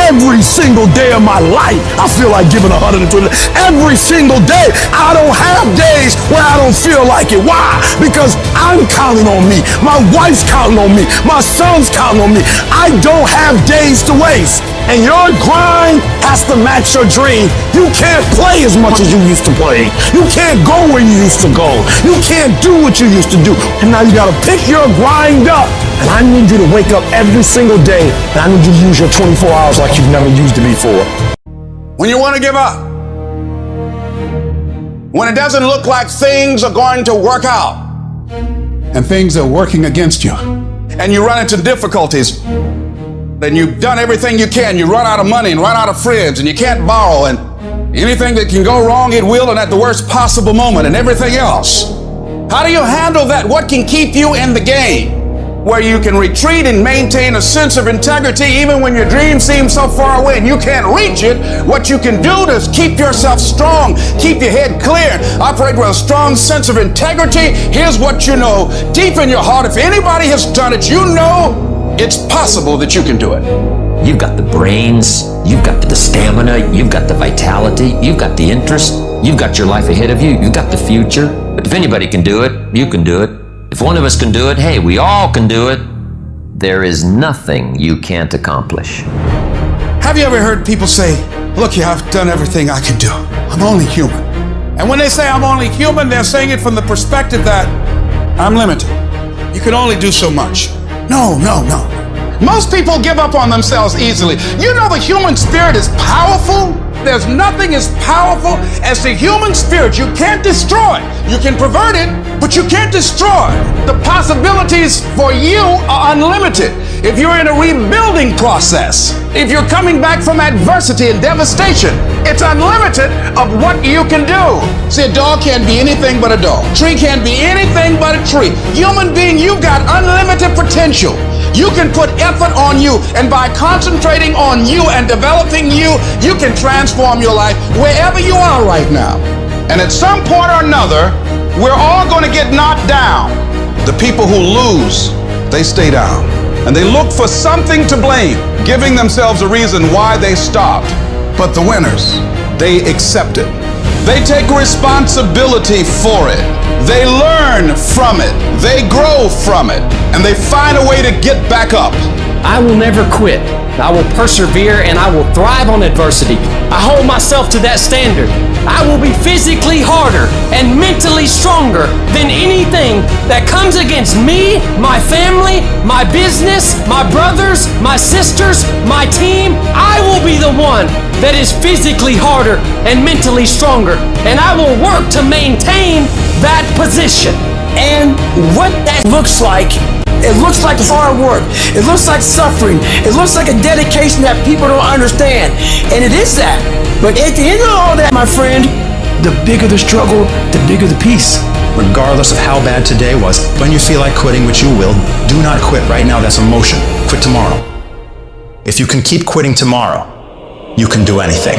every single day of my life. I feel like giving 120. Every single day. I don't have days where I don't feel like it. Why? Because I'm counting on me. My wife's counting on me. My son's counting on me. I don't have days to waste. And your grind has to match your dream. You can't play as much as you used to play. You can't go where you used to go. You can't do what you used to do. And now you gotta pick your grind up. And I need you to wake up every single day, and I need you to use your 24 hours like you've never used it before. When you want to give up, when it doesn't look like things are going to work out, and things are working against you, and you run into difficulties, then you've done everything you can, you run out of money and run out of friends, and you can't borrow, and anything that can go wrong, it will, and at the worst possible moment, and everything else. How do you handle that? What can keep you in the game? Where you can retreat and maintain a sense of integrity even when your dream seems so far away and you can't reach it. What you can do to keep yourself strong, keep your head clear, operate with a strong sense of integrity. Here's what you know deep in your heart. If anybody has done it, you know it's possible that you can do it. You've got the brains, you've got the stamina, you've got the vitality, you've got the interest, you've got your life ahead of you, you've got the future. But if anybody can do it, you can do it. If one of us can do it, hey, we all can do it. There is nothing you can't accomplish. Have you ever heard people say, look here, I've done everything I can do. I'm only human. And when they say I'm only human, they're saying it from the perspective that I'm limited. You can only do so much. No. Most people give up on themselves easily. You know the human spirit is powerful. There's nothing as powerful as the human spirit. You can't destroy it. You can pervert it, but you can't destroy it. The possibilities for you are unlimited. If you're in a rebuilding process, if you're coming back from adversity and devastation, it's unlimited of what you can do. See, a dog can't be anything but a dog. Tree can't be anything but a tree. Human being, you've got unlimited potential. You can put effort on you, and by concentrating on you and developing you, you can transform your life wherever you are right now. And at some point or another, we're all going to get knocked down. The people who lose, they stay down. And they look for something to blame, giving themselves a reason why they stopped. But the winners, they accept it. They take responsibility for it. They learn from it. They grow from it. And they find a way to get back up. I will never quit. I will persevere and I will thrive on adversity. I hold myself to that standard. I will be physically harder and mentally stronger than anything that comes against me, my family, my business, my brothers, my sisters, my team. I will be the one that is physically harder and mentally stronger, and I will work to maintain that position. And what that looks like, it looks like hard work. It looks like suffering. It looks like a dedication that people don't understand. And it is that. But at the end of all that, my friend, the bigger the struggle, the bigger the peace. Regardless of how bad today was, when you feel like quitting, which you will, do not quit right now. That's emotion. Quit tomorrow. If you can keep quitting tomorrow, you can do anything.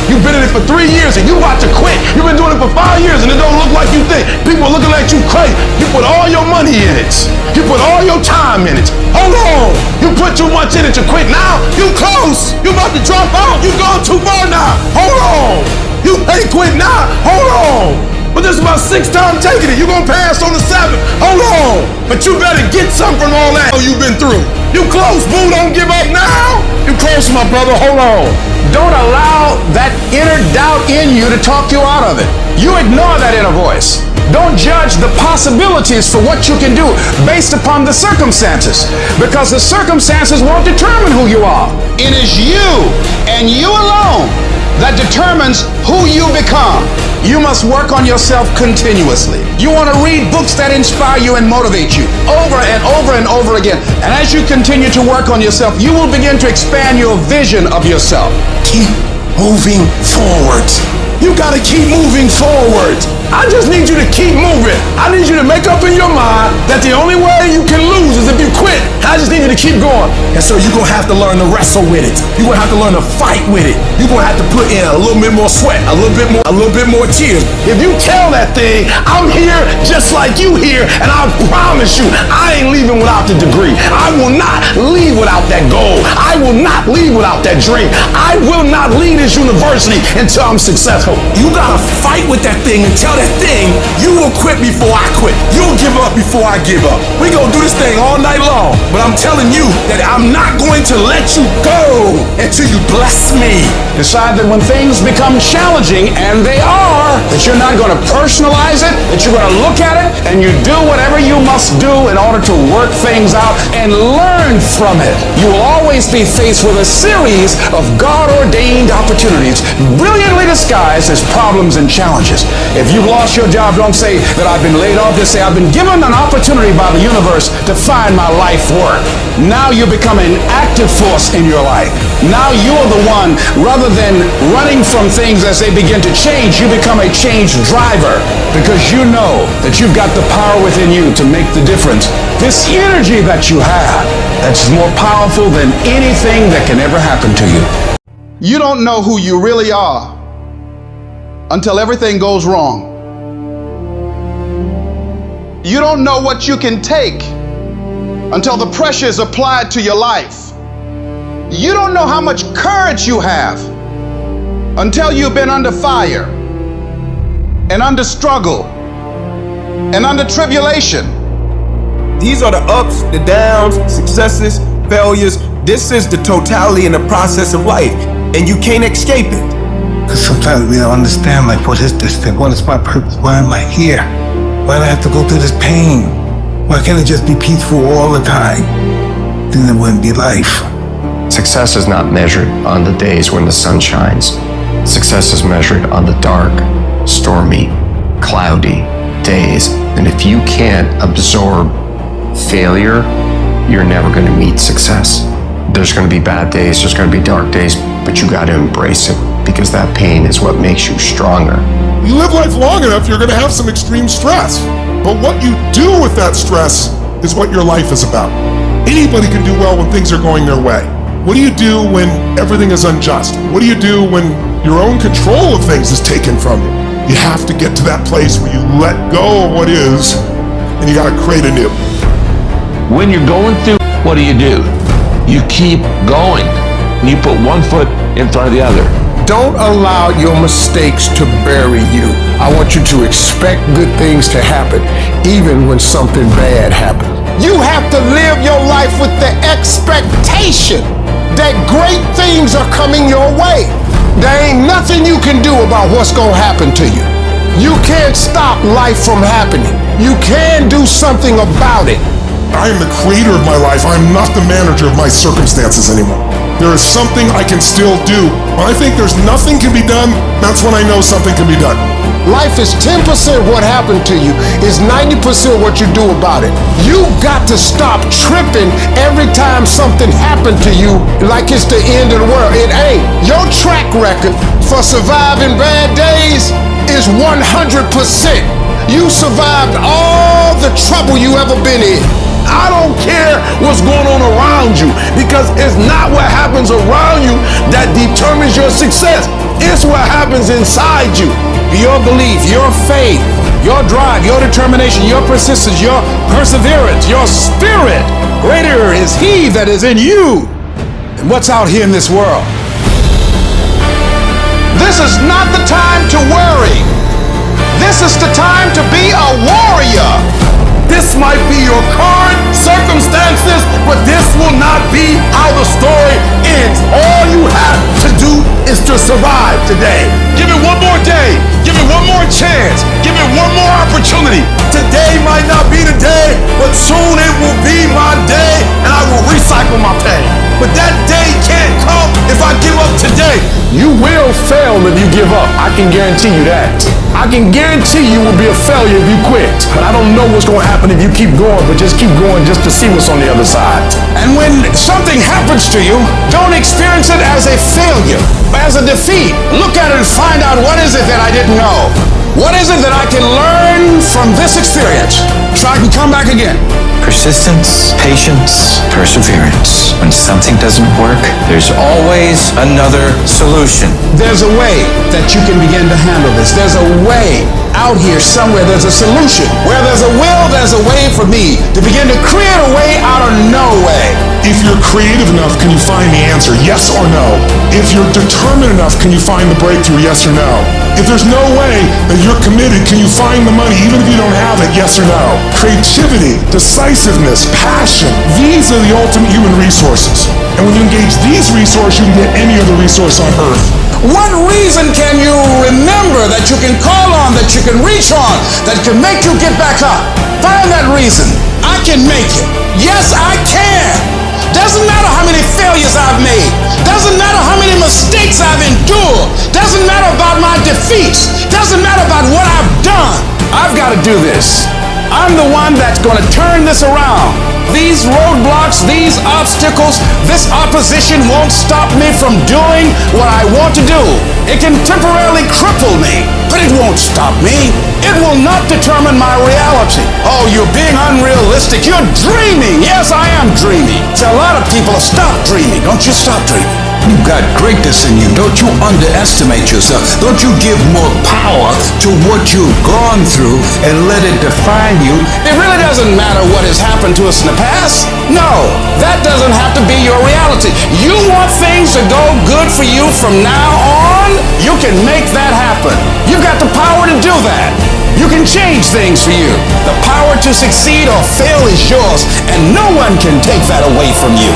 You've been in it for 3 years and you about to quit. You've been doing it for 5 years and it don't look like you think. People are looking at you crazy. You put all your money in it. You put all your time in it. Hold on. You put too much in it to quit. Now you close. You about to drop out. You going too far now. Hold on. You ain't quit now. Hold on. But this is my 6th time taking it. You're going to pass on the 7th. Hold on. But you better get something from all that you've been through. You close, boo. Don't give up now. You close, my brother. Hold on. Don't allow that inner doubt in you to talk you out of it. You ignore that inner voice. Don't judge the possibilities for what you can do based upon the circumstances, because the circumstances won't determine who you are. It is you and you alone that determines who you become. You must work on yourself continuously. You want to read books that inspire you and motivate you over and over and over again. And as you continue to work on yourself, you will begin to expand your vision of yourself. Keep moving forward. You gotta keep moving forward. I just need you to keep moving. I need you to make up in your mind that the only way you can lose is if you quit. I just need you to keep going. And so you're gonna have to learn to wrestle with it. You're gonna have to learn to fight with it. You're gonna have to put in a little bit more sweat, a little bit more tears. If you tell that thing, I'm here just like you here, and I promise you, I ain't leaving without the degree. I will not leave without that goal. I will not leave without that dream. I will not leave this university until I'm successful. You gotta fight with that thing and tell that thing, you will quit before I quit. You'll give up before I give up. We gonna do this thing all night long, but I'm telling you that I'm not going to let you go until you bless me. Decide that when things become challenging, and they are, that you're not going to personalize it, that you're going to look at it, and you do whatever you must do in order to work things out and learn from it. You will always be faced with a series of God-ordained opportunities, brilliantly disguised as problems and challenges. If you've lost your job, don't say that I've been laid off. Just say I've been given an opportunity by the universe to find my life work. Now you become an active force in your life. Now you are the one, rather than running from things as they begin to change, you become a change driver, because you know that you've got the power within you to make the difference. This energy that you have, that's more powerful than anything that can ever happen to you. You don't know who you really are until everything goes wrong. You don't know what you can take until the pressure is applied to your life. You don't know how much courage you have until you've been under fire and under struggle and under tribulation. These are the ups, the downs, successes, failures. This is the totality and the process of life, and you can't escape it. Because sometimes we don't understand, like, what is this thing? What is my purpose? Why am I here? Why do I have to go through this pain? Why can't it just be peaceful all the time? Then it wouldn't be life. Success is not measured on the days when the sun shines. Success is measured on the dark, stormy, cloudy days. And if you can't absorb failure, you're never going to meet success. There's going to be bad days, there's going to be dark days, but you got to embrace it because that pain is what makes you stronger. You live life long enough, you're going to have some extreme stress. But what you do with that stress is what your life is about. Anybody can do well when things are going their way. What do you do when everything is unjust? What do you do when your own control of things is taken from you? You have to get to that place where you let go of what is, and you got to create anew. When you're going through, what do? You keep going. And you put one foot in front of the other. Don't allow your mistakes to bury you. I want you to expect good things to happen, even when something bad happens. You have to live your life with the expectation that great things are coming your way. There ain't nothing you can do about what's gonna happen to you. You can't stop life from happening. You can do something about it. I am the creator of my life. I'm not the manager of my circumstances anymore. There is something I can still do. When I think there's nothing can be done, that's when I know something can be done. Life is 10% what happened to you, is 90% what you do about it. You got to stop tripping every time something happened to you like it's the end of the world. It ain't. Your track record for surviving bad days is 100%. You survived all the trouble you ever been in. I don't care what's going on around you, because it's not what happens around you that determines your success. It's what happens inside you. Your belief, your faith, your drive, your determination, your persistence, your perseverance, your spirit. Greater is He that is in you than what's out here in this world. This is not the time to worry. This is the time to be a warrior. This might be your current circumstances, but this will not be how the story ends. All you have to do is to survive today. Give it one more day. Give it one more chance. Give it one more opportunity. Today might not be the day, but soon it will be my day, and I will recycle my pain. But that day can't come if I give up today. You will fail if you give up. I can guarantee you that. I can guarantee you will be a failure if you quit. But I don't know what's going to happen if you keep going, but just keep going just to see what's on the other side. And when something happens to you, don't experience it as a failure, but as a defeat. Look at it and find out, what is it that I didn't know? What is it that I can learn from this experience so I can come back again? Persistence, patience, perseverance. When something doesn't work, there's always another solution. There's a way that you can begin to handle this. There's a way out here somewhere. There's a solution. Where there's a will, there's a way for me to begin to create a way out of no way. If you're creative enough, can you find the answer, yes or no? If you're determined enough, can you find the breakthrough, yes or no? If there's no way that you're committed, can you find the money even if you don't have it, yes or no? Creativity, decisiveness, passion, these are the ultimate human resources. And when you engage these resources, you can get any other resource on earth. What reason can you remember that you can call on, that you can reach on, that can make you get back up? Find that reason. I can make it. Yes, I can. Doesn't matter how many failures I've made. Doesn't matter how many mistakes I've endured. Doesn't matter about my defeats. Doesn't matter about what I've done. I've got to do this. I'm the one that's going to turn this around. These roadblocks, these obstacles, this opposition won't stop me from doing what I want to do. It can temporarily cripple me, but it won't stop me. It will not determine my reality. Oh, you're being unrealistic. You're dreaming. Yes, I am dreaming. So a lot of people have stopped dreaming. Don't you stop dreaming. You've got greatness in you. Don't you underestimate yourself. Don't you give more power to what you've gone through and let it define you. It really doesn't matter what has happened to us in the past. No, that doesn't have to be your reality. You want things to go good for you from now on? You can make that happen. You've got the power to do that. You can change things for you. The power to succeed or fail is yours, and no one can take that away from you.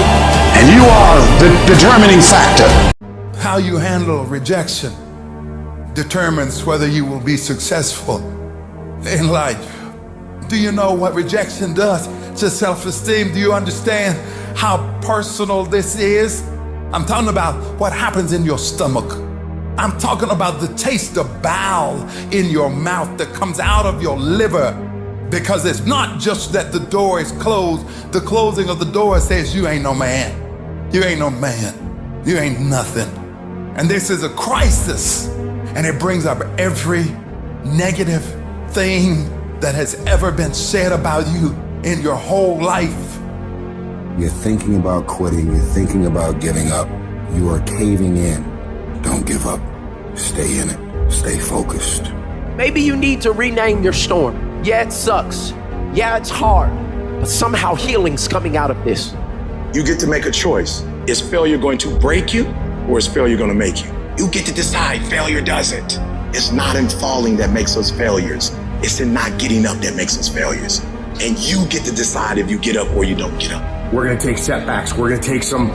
And you are the determining factor. How you handle rejection determines whether you will be successful in life. Do you know what rejection does to self-esteem? Do you understand how personal this is? I'm talking about what happens in your stomach. I'm talking about the taste of bile in your mouth that comes out of your liver. Because it's not just that the door is closed. The closing of the door says you ain't no man. You ain't no man. You ain't nothing. And this is a crisis. And it brings up every negative thing that has ever been said about you in your whole life. You're thinking about quitting. You're thinking about giving up. You are caving in. Don't give up. Stay in it. Stay focused. Maybe you need to rename your storm. Yeah, it sucks. Yeah, it's hard. But somehow healing's coming out of this. You get to make a choice. Is failure going to break you, or is failure going to make you? You get to decide. Failure doesn't. It's not in falling that makes us failures. It's in not getting up that makes us failures. And you get to decide if you get up or you don't get up. We're going to take setbacks. We're going to take some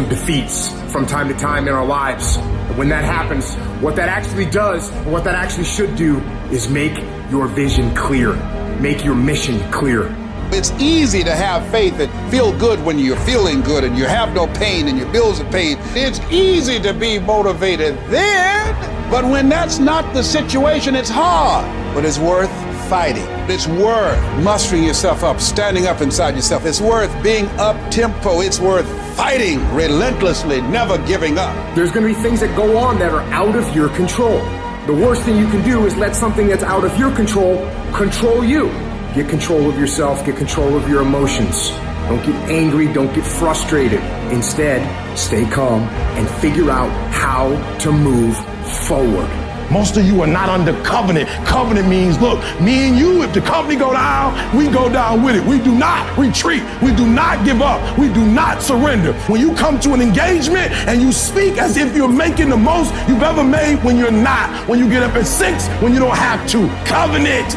defeats from time to time in our lives. When that happens, what that actually does, or what that actually should do, is make your vision clear. Make your mission clear. It's easy to have faith and feel good when you're feeling good and you have no pain and your bills are paid. It's easy to be motivated then, but when that's not the situation, it's hard. But it's worth fighting. It's worth mustering yourself up, standing up inside yourself. It's worth being up-tempo. It's worth fighting relentlessly, never giving up. There's going to be things that go on that are out of your control. The worst thing you can do is let something that's out of your control you. Get control of yourself, get control of your emotions. Don't get angry, don't get frustrated. Instead, stay calm and figure out how to move forward. Most of you are not under covenant. Covenant means, look, me and you, if the company go down, we go down with it. We do not retreat. We do not give up. We do not surrender. When you come to an engagement and you speak as if you're making the most you've ever made when you're not. When you get up at 6, when you don't have to. Covenant.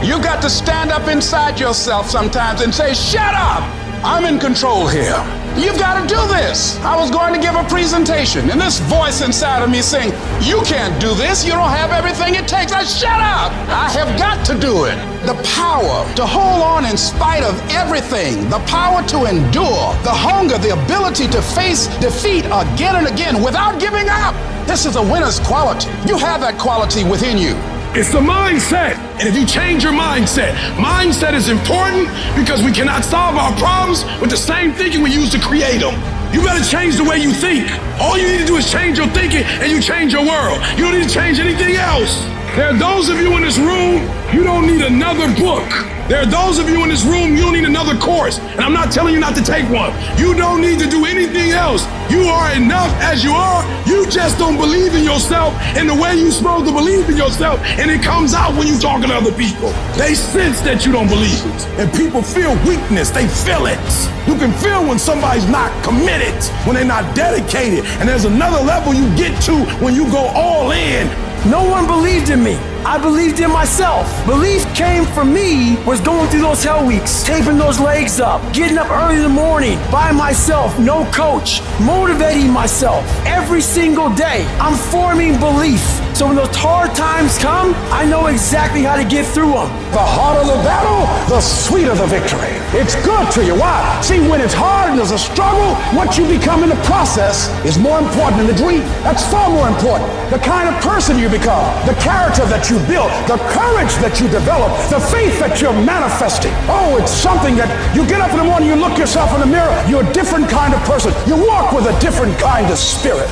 You got to stand up inside yourself sometimes and say, shut up! I'm in control here. You've got to do this. I was going to give a presentation, and this voice inside of me saying, you can't do this. You don't have everything it takes. Shut up! I have got to do it. The power to hold on in spite of everything. The power to endure. The hunger, the ability to face defeat again and again without giving up. This is a winner's quality. You have that quality within you. It's the mindset. And if you change your mindset is important because we cannot solve our problems with the same thinking we use to create them. You better change the way you think. All you need to do is change your thinking and you change your world. You don't need to change anything else. There are those of you in this room, you don't need another book. There are those of you in this room, you don't need another course. And I'm not telling you not to take one. You don't need to do anything else. You are enough as you are. You just don't believe in yourself in the way you're supposed to believe in yourself. And it comes out when you're talking to other people. They sense that you don't believe it. And people feel weakness. They feel it. You can feel when somebody's not committed, when they're not dedicated. And there's another level you get to when you go all in. No one believed in me. I believed in myself. Belief came from me was going through those hell weeks, taping those legs up, getting up early in the morning by myself, no coach, motivating myself every single day. I'm forming belief. So when those hard times come, I know exactly how to get through them. The harder the battle, the sweeter the victory. It's good to you. Why? See, when it's hard and there's a struggle, what you become in the process is more important than the dream. That's far more important. The kind of person you become, the character that you build, the courage that you develop, the faith that you're manifesting. Oh, it's something that you get up in the morning, you look yourself in the mirror, you're a different kind of person. You walk with a different kind of spirit.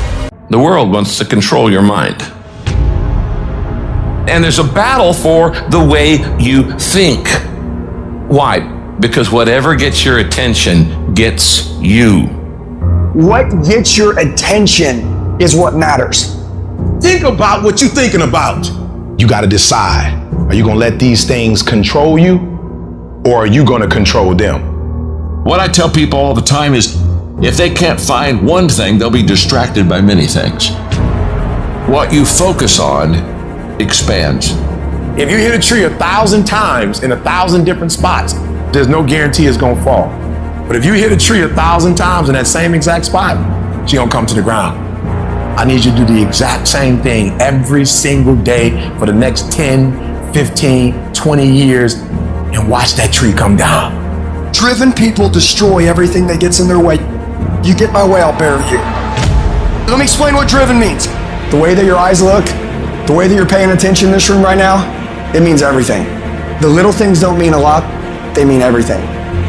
The world wants to control your mind. And there's a battle for the way you think. Why? Because whatever gets your attention gets you. What gets your attention is what matters. Think about what you're thinking about. You got to decide. Are you going to let these things control you, or are you going to control them? What I tell people all the time is, if they can't find one thing, they'll be distracted by many things. What you focus on expands. If you hit a tree 1,000 times in 1,000 different spots, there's no guarantee it's gonna fall. But if you hit a tree 1,000 times in that same exact spot, it's gonna come to the ground. I need you to do the exact same thing every single day for the next 10, 15, 20 years and watch that tree come down. Driven people destroy everything that gets in their way. You get my way, I'll bury you. Let me explain what driven means. The way that your eyes look, the way that you're paying attention in this room right now, it means everything. The little things don't mean a lot, they mean everything.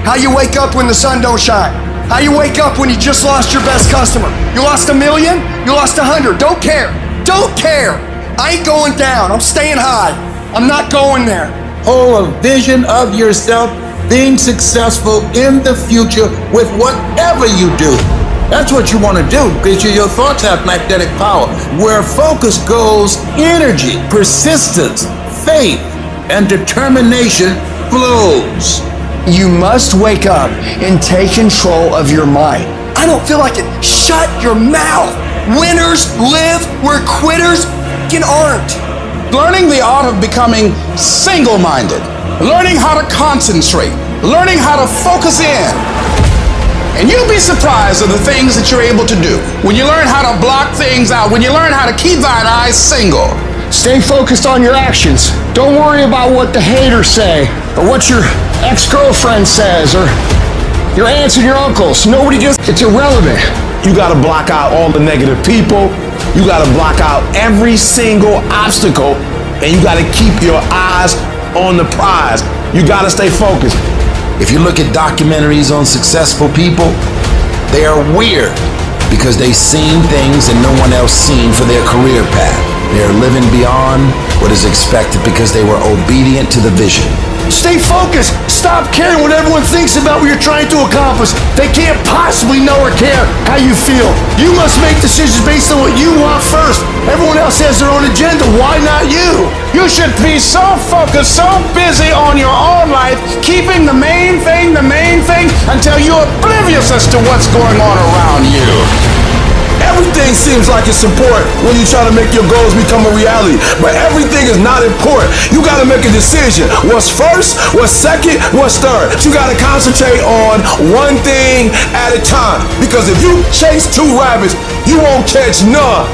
How you wake up when the sun don't shine. How you wake up when you just lost your best customer. You lost 1 million, you lost 100, don't care. Don't care. I ain't going down, I'm staying high. I'm not going there. Hold a vision of yourself being successful in the future with whatever you do. That's what you want to do, because your thoughts have magnetic power. Where focus goes, energy, persistence, faith, and determination flows. You must wake up and take control of your mind. I don't feel like it. Shut your mouth. Winners live where quitters aren't. Learning the art of becoming single-minded, learning how to concentrate, learning how to focus in. And you'll be surprised at the things that you're able to do when you learn how to block things out, when you learn how to keep thine eyes single. Stay focused on your actions. Don't worry about what the haters say, or what your ex-girlfriend says, or your aunts and your uncles. Nobody gives. It's irrelevant. You gotta block out all the negative people. You gotta block out every single obstacle, and you gotta keep your eyes on the prize. You gotta stay focused. If you look at documentaries on successful people, they are weird because they've seen things that no one else seen for their career path. They're living beyond what is expected because they were obedient to the vision. Stay focused. Stop caring what everyone thinks about what you're trying to accomplish. They can't possibly know or care how you feel. You must make decisions based on what you want first. Everyone else has their own agenda. Why not you? You should be so focused, so busy on your own life, keeping the main thing, until you're oblivious as to what's going on around you. Everything seems like it's important when you try to make your goals become a reality, but everything is not important. You gotta make a decision. What's first, what's second, what's third. You gotta concentrate on one thing at a time, because if you chase 2 rabbits, you won't catch none.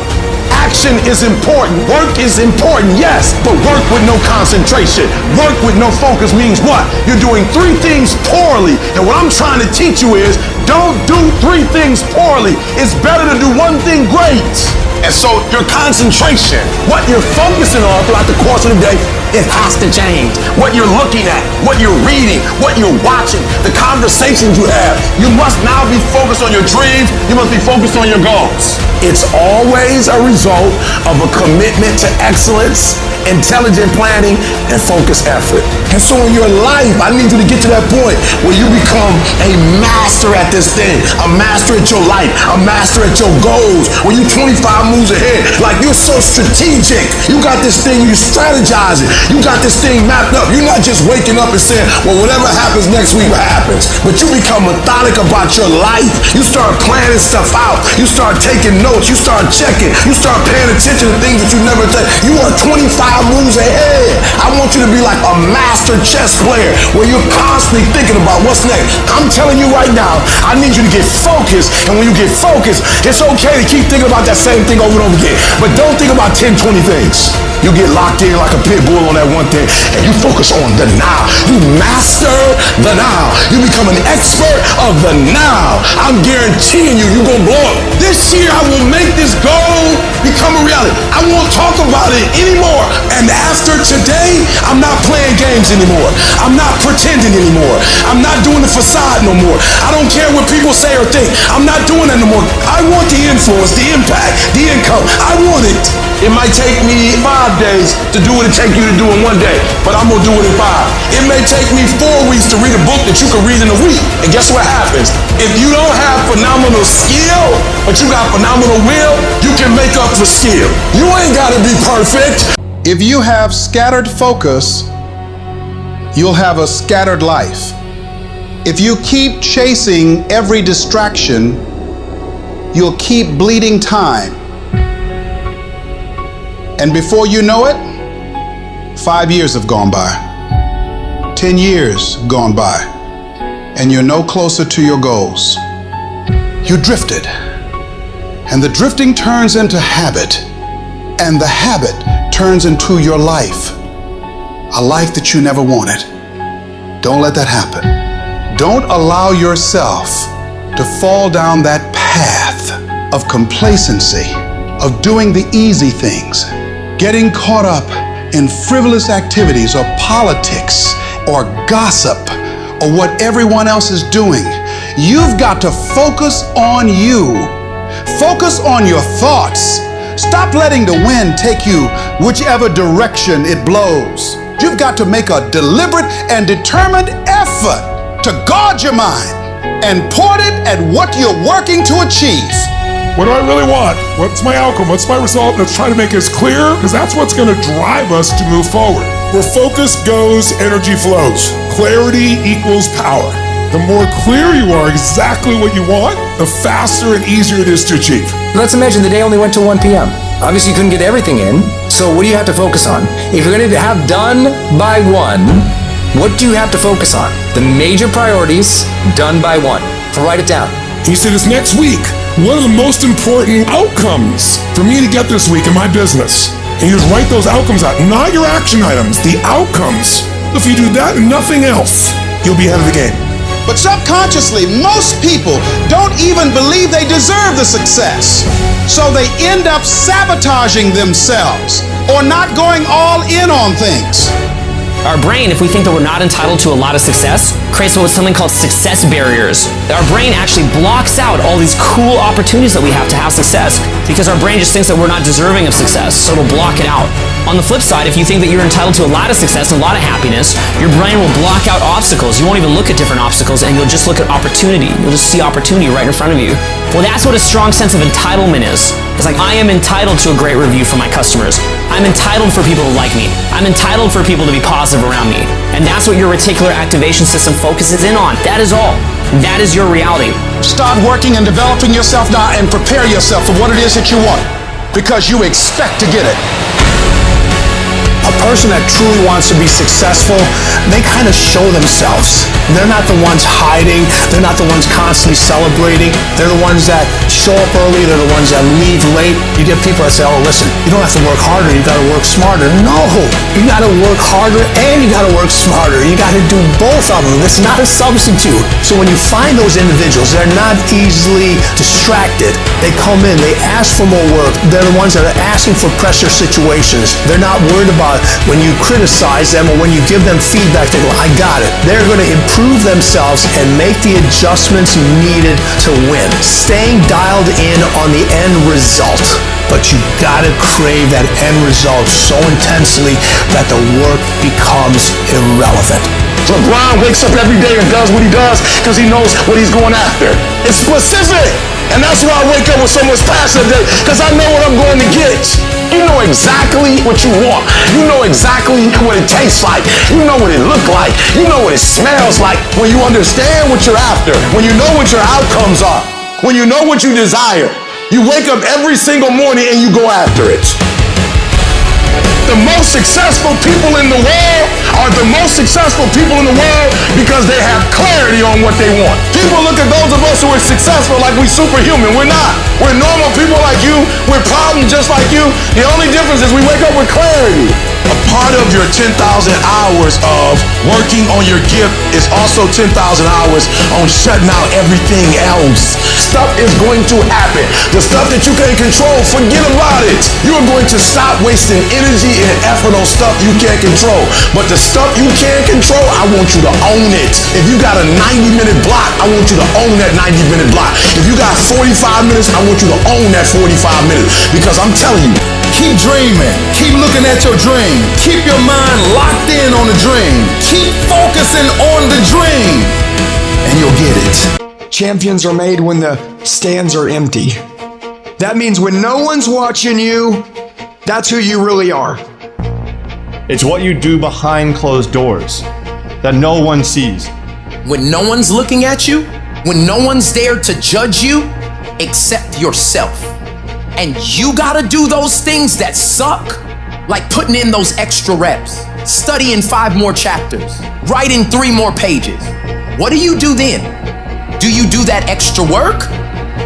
Action is important. Work is important, yes, but work with no concentration. Work with no focus means what? You're doing 3 things poorly. And what I'm trying to teach you is, don't do 3 things poorly. It's better to do 1 thing great. And so your concentration, what you're focusing on throughout the course of the day, it has to change. What you're looking at, what you're reading, what you're watching, the conversations you have. You must now be focused on your dreams. You must be focused on your goals. It's always a result of a commitment to excellence, intelligent planning, and focused effort. And so in your life, I need you to get to that point where you become a master at this thing, a master at your life, a master at your goals, where you're 25 moves ahead. Like, you're so strategic. You got this thing, you strategizing. You got this thing mapped up. You're not just waking up and saying, well, whatever happens next week happens. But you become methodic about your life. You start planning stuff out. You start taking notes. You start checking. You start paying attention to things that you never take. You are 25 moves ahead. I want you to be like a master chess player where you're constantly thinking about what's next. I'm telling you right now, I need you to get focused. And when you get focused, it's okay to keep thinking about that same thing over and over again. But don't think about 10, 20 things. You get locked in like a pit bull on that one thing, and you focus on the now. You master the now. You become an expert of the now. I'm guaranteeing you, you're gonna blow up. This year, I will make this goal become a reality. I won't talk about it anymore. And after today, I'm not playing games anymore. I'm not pretending anymore. I'm not doing the facade no more. I don't care what people say or think. I'm not doing that no more. I want the influence, the impact, the income. I want it. It might take me 5 days to do what it takes you to do in 1 day, but I'm gonna do it in 5. It may take me 4 weeks to read a book that you can read in a week. And guess what happens? If you don't have phenomenal skill, but you got phenomenal will, you can make up for skill. You ain't gotta be perfect. If you have scattered focus, you'll have a scattered life. If you keep chasing every distraction, you'll keep bleeding time. And before you know it, 5 years have gone by, 10 years gone by, and you're no closer to your goals. You drifted, and the drifting turns into habit, and the habit turns into your life, a life that you never wanted. Don't let that happen. Don't allow yourself to fall down that path of complacency, of doing the easy things, getting caught up in frivolous activities or politics or gossip or what everyone else is doing. You've got to focus on you. Focus on your thoughts. Stop letting the wind take you whichever direction it blows. You've got to make a deliberate and determined effort to guard your mind and point it at what you're working to achieve. What do I really want? What's my outcome? What's my result? Let's try to make it as clear, because that's what's going to drive us to move forward. Where focus goes, energy flows. Clarity equals power. The more clear you are exactly what you want, the faster and easier it is to achieve. Let's imagine the day only went till 1 p.m. Obviously you couldn't get everything in, so what do you have to focus on? If you're going to have done by 1, what do you have to focus on? The major priorities, done by 1. Write it down. You say this next week, what are the most important outcomes for me to get this week in my business? And you just write those outcomes out, not your action items, the outcomes. If you do that and nothing else, you'll be ahead of the game. But subconsciously, most people don't even believe they deserve the success. So they end up sabotaging themselves or not going all in on things. Our brain, if we think that we're not entitled to a lot of success, creates something called success barriers. Our brain actually blocks out all these cool opportunities that we have to have success because our brain just thinks that we're not deserving of success, so it'll block it out. On the flip side, if you think that you're entitled to a lot of success and a lot of happiness, your brain will block out obstacles. You won't even look at different obstacles and you'll just look at opportunity. You'll just see opportunity right in front of you. Well, that's what a strong sense of entitlement is. It's like, I am entitled to a great review from my customers. I'm entitled for people to like me. I'm entitled for people to be positive around me. And that's what your reticular activation system focuses in on. That is all. That is your reality. Start working and developing yourself now and prepare yourself for what it is that you want, because you expect to get it. A person that truly wants to be successful, they kind of show themselves. They're not the ones hiding. They're not the ones constantly celebrating. They're the ones that show up early. They're the ones that leave late. You get people that say, oh, listen, you don't have to work harder. You got to work smarter. No, you got to work harder and you got to work smarter. You got to do both of them. It's not a substitute. So when you find those individuals, they're not easily distracted. They come in, they ask for more work. They're the ones that are asking for pressure situations. They're not worried about when you criticize them or when you give them feedback, they go, I got it. They're going to improve themselves and make the adjustments needed to win. Staying dialed in on the end result. But you gotta crave that end result so intensely that the work becomes irrelevant. LeBron wakes up every day and does what he does because he knows what he's going after. It's specific. And that's why I wake up with so much passion today, because I know what I'm going to get. You know exactly what you want. You know exactly what it tastes like. You know what it looks like. You know what it smells like. When you understand what you're after, when you know what your outcomes are, when you know what you desire, you wake up every single morning and you go after it. The most successful people in the world are the most successful people in the world because they have clarity on what they want. People look at those of us who are successful like we superhuman. We're not. We're normal people like you. We're problems just like you. The only difference is we wake up with clarity. A part of your 10,000 hours of working on your gift is also 10,000 hours on shutting out everything else. Stuff is going to happen. The stuff that you can't control, forget about it. You're going to stop wasting energy and effort on stuff you can't control. But the stuff you can control, I want you to own it. If you got a 90-minute block, I want you to own that 90-minute block. If you got 45 minutes, I want you to own that 45 minutes. Because I'm telling you, keep dreaming. Keep looking at your dream. Keep your mind locked in on the dream. Keep focusing on the dream, and you'll get it. Champions are made when the stands are empty. That means when no one's watching you, that's who you really are. It's what you do behind closed doors that no one sees. When no one's looking at you, when no one's there to judge you, except yourself. And you gotta do those things that suck, like putting in those extra reps, studying 5 more chapters, writing 3 more pages. What do you do then? Do you do that extra work,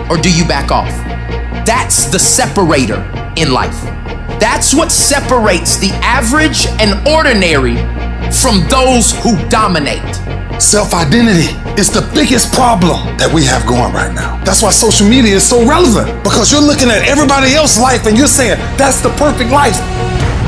or do you back off? That's the separator in life. That's what separates the average and ordinary from those who dominate. Self-identity is the biggest problem that we have going right now. That's why social media is so relevant, because you're looking at everybody else's life and you're saying, that's the perfect life.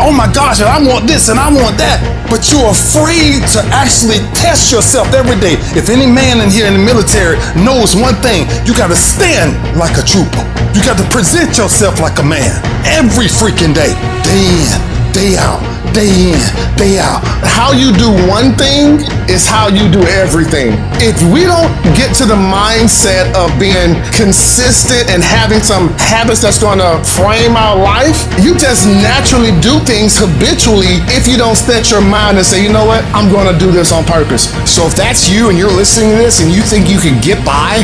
Oh my gosh, and I want this and I want that. But you're afraid to actually test yourself every day. If any man in here in the military knows one thing, you gotta stand like a trooper. You got to present yourself like a man every freaking day. Day in, day out, day in, day out. How you do one thing is how you do everything. If we don't get to the mindset of being consistent and having some habits that's gonna frame our life, you just naturally do things habitually if you don't set your mind and say, you know what, I'm gonna do this on purpose. So if that's you and you're listening to this and you think you can get by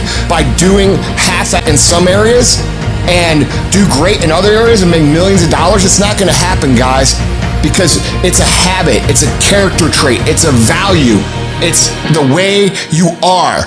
doing half that in some areas and do great in other areas and make millions of dollars, it's not gonna happen, guys. Because it's a habit, it's a character trait, it's a value, it's the way you are.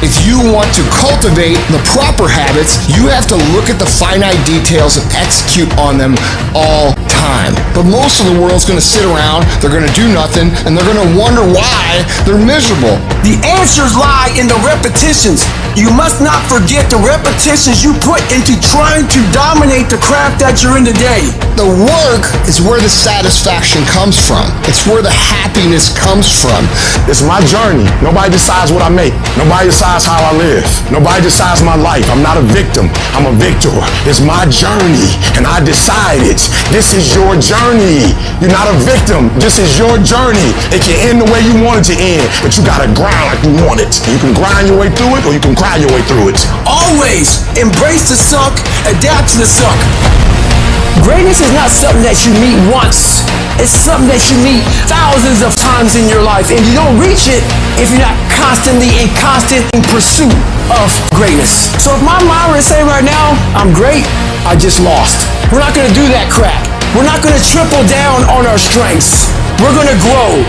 If you want to cultivate the proper habits, you have to look at the finite details and execute on them all time. But most of the world's gonna sit around, they're gonna do nothing, and they're gonna wonder why they're miserable. The answers lie in the repetitions. You must not forget the repetitions you put into trying to dominate the craft that you're in today. The work is where the satisfaction comes from. It's where the happiness comes from. It's my journey. Nobody decides what I make. Nobody decides how I live. Nobody decides my life. I'm not a victim. I'm a victor. It's my journey, and I decided this is your journey. You're not a victim. This is your journey. It can end the way you want it to end, but you gotta grind like you want it. You can grind your way through it, or you can cry your way through it. Always embrace the suck, adapt to the suck. Greatness is not something that you meet once. It's something that you meet thousands of times in your life, and you don't reach it if you're not constantly in constant pursuit of greatness. So if my mind were to say right now, I'm great, I just lost. We're not gonna do that crap. We're not gonna triple down on our strengths. We're gonna grow.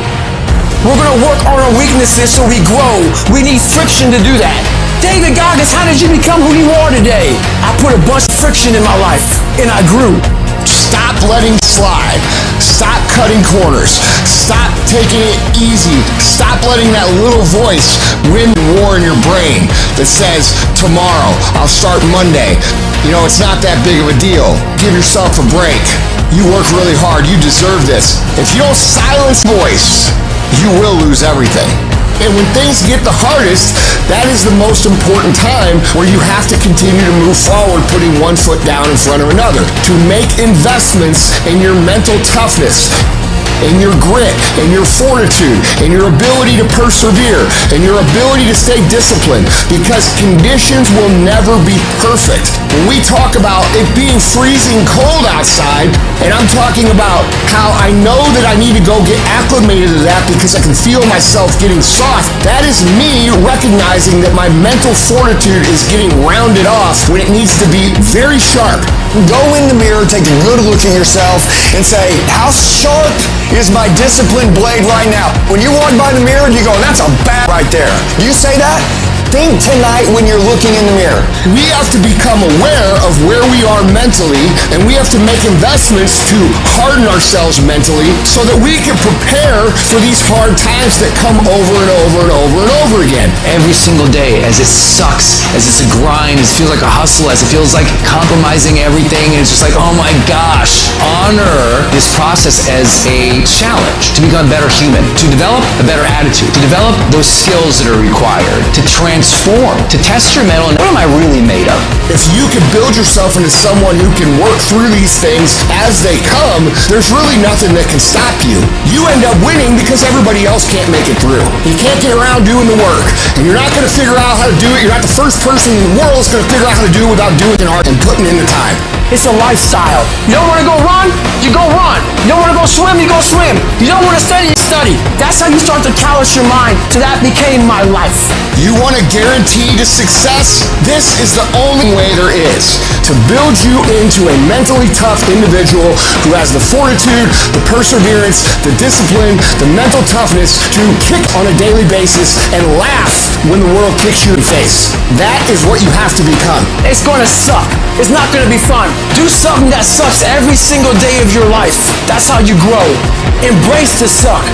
We're gonna work on our weaknesses so we grow. We need friction to do that. David Goggins, how did you become who you are today? I put a bunch of friction in my life, and I grew. Stop letting slide. Stop cutting corners. Stop taking it easy. Stop letting that little voice win the war in your brain that says, tomorrow, I'll start Monday. You know, it's not that big of a deal. Give yourself a break. You work really hard. You deserve this. If you don't silence voice, you will lose everything. And when things get the hardest, that is the most important time where you have to continue to move forward, putting one foot down in front of another. To make investments in your mental toughness, in your grit, in your fortitude, in your ability to persevere, in your ability to stay disciplined, because conditions will never be perfect. When we talk about it being freezing cold outside, and I'm talking about how I know that I need to go get acclimated to that because I can feel myself getting soft, that is me recognizing that my mental fortitude is getting rounded off when it needs to be very sharp. Go in the mirror, take a good look at yourself, and say, how sharp is my disciplined blade right now? When you walk by the mirror, you go, that's a bat right there. You say that? Think tonight when you're looking in the mirror. We have to become aware of where we are mentally, and we have to make investments to harden ourselves mentally so that we can prepare for these hard times that come over and over and over and over again. Every single day, as it sucks, as it's a grind, as it feels like a hustle, as it feels like compromising everything, and it's just like, oh my gosh. Honor this process as a challenge to become a better human, to develop a better attitude, to develop those skills that are required, to transform, to test your mettle, and what am I really made of? If you can build yourself into someone who can work through these things as they come, there's really nothing that can stop you. You end up winning because everybody else can't make it through. You can't get around doing the work, and you're not going to figure out how to do it. You're not the first person in the world that's going to figure out how to do it without doing it hard and putting in the time. It's a lifestyle. You don't want to go run, you go run. You don't want to go swim, you go swim. You don't want to study, you study. That's how you start to callous your mind. So that became my life. You want a guaranteed success? This is the only way there is to build you into a mentally tough individual who has the fortitude, the perseverance, the discipline, the mental toughness to kick on a daily basis and laugh when the world kicks you in the face. That is what you have to become. It's going to suck. It's not going to be fun. Do something that sucks every single day of your life. That's how you grow. Embrace the suck.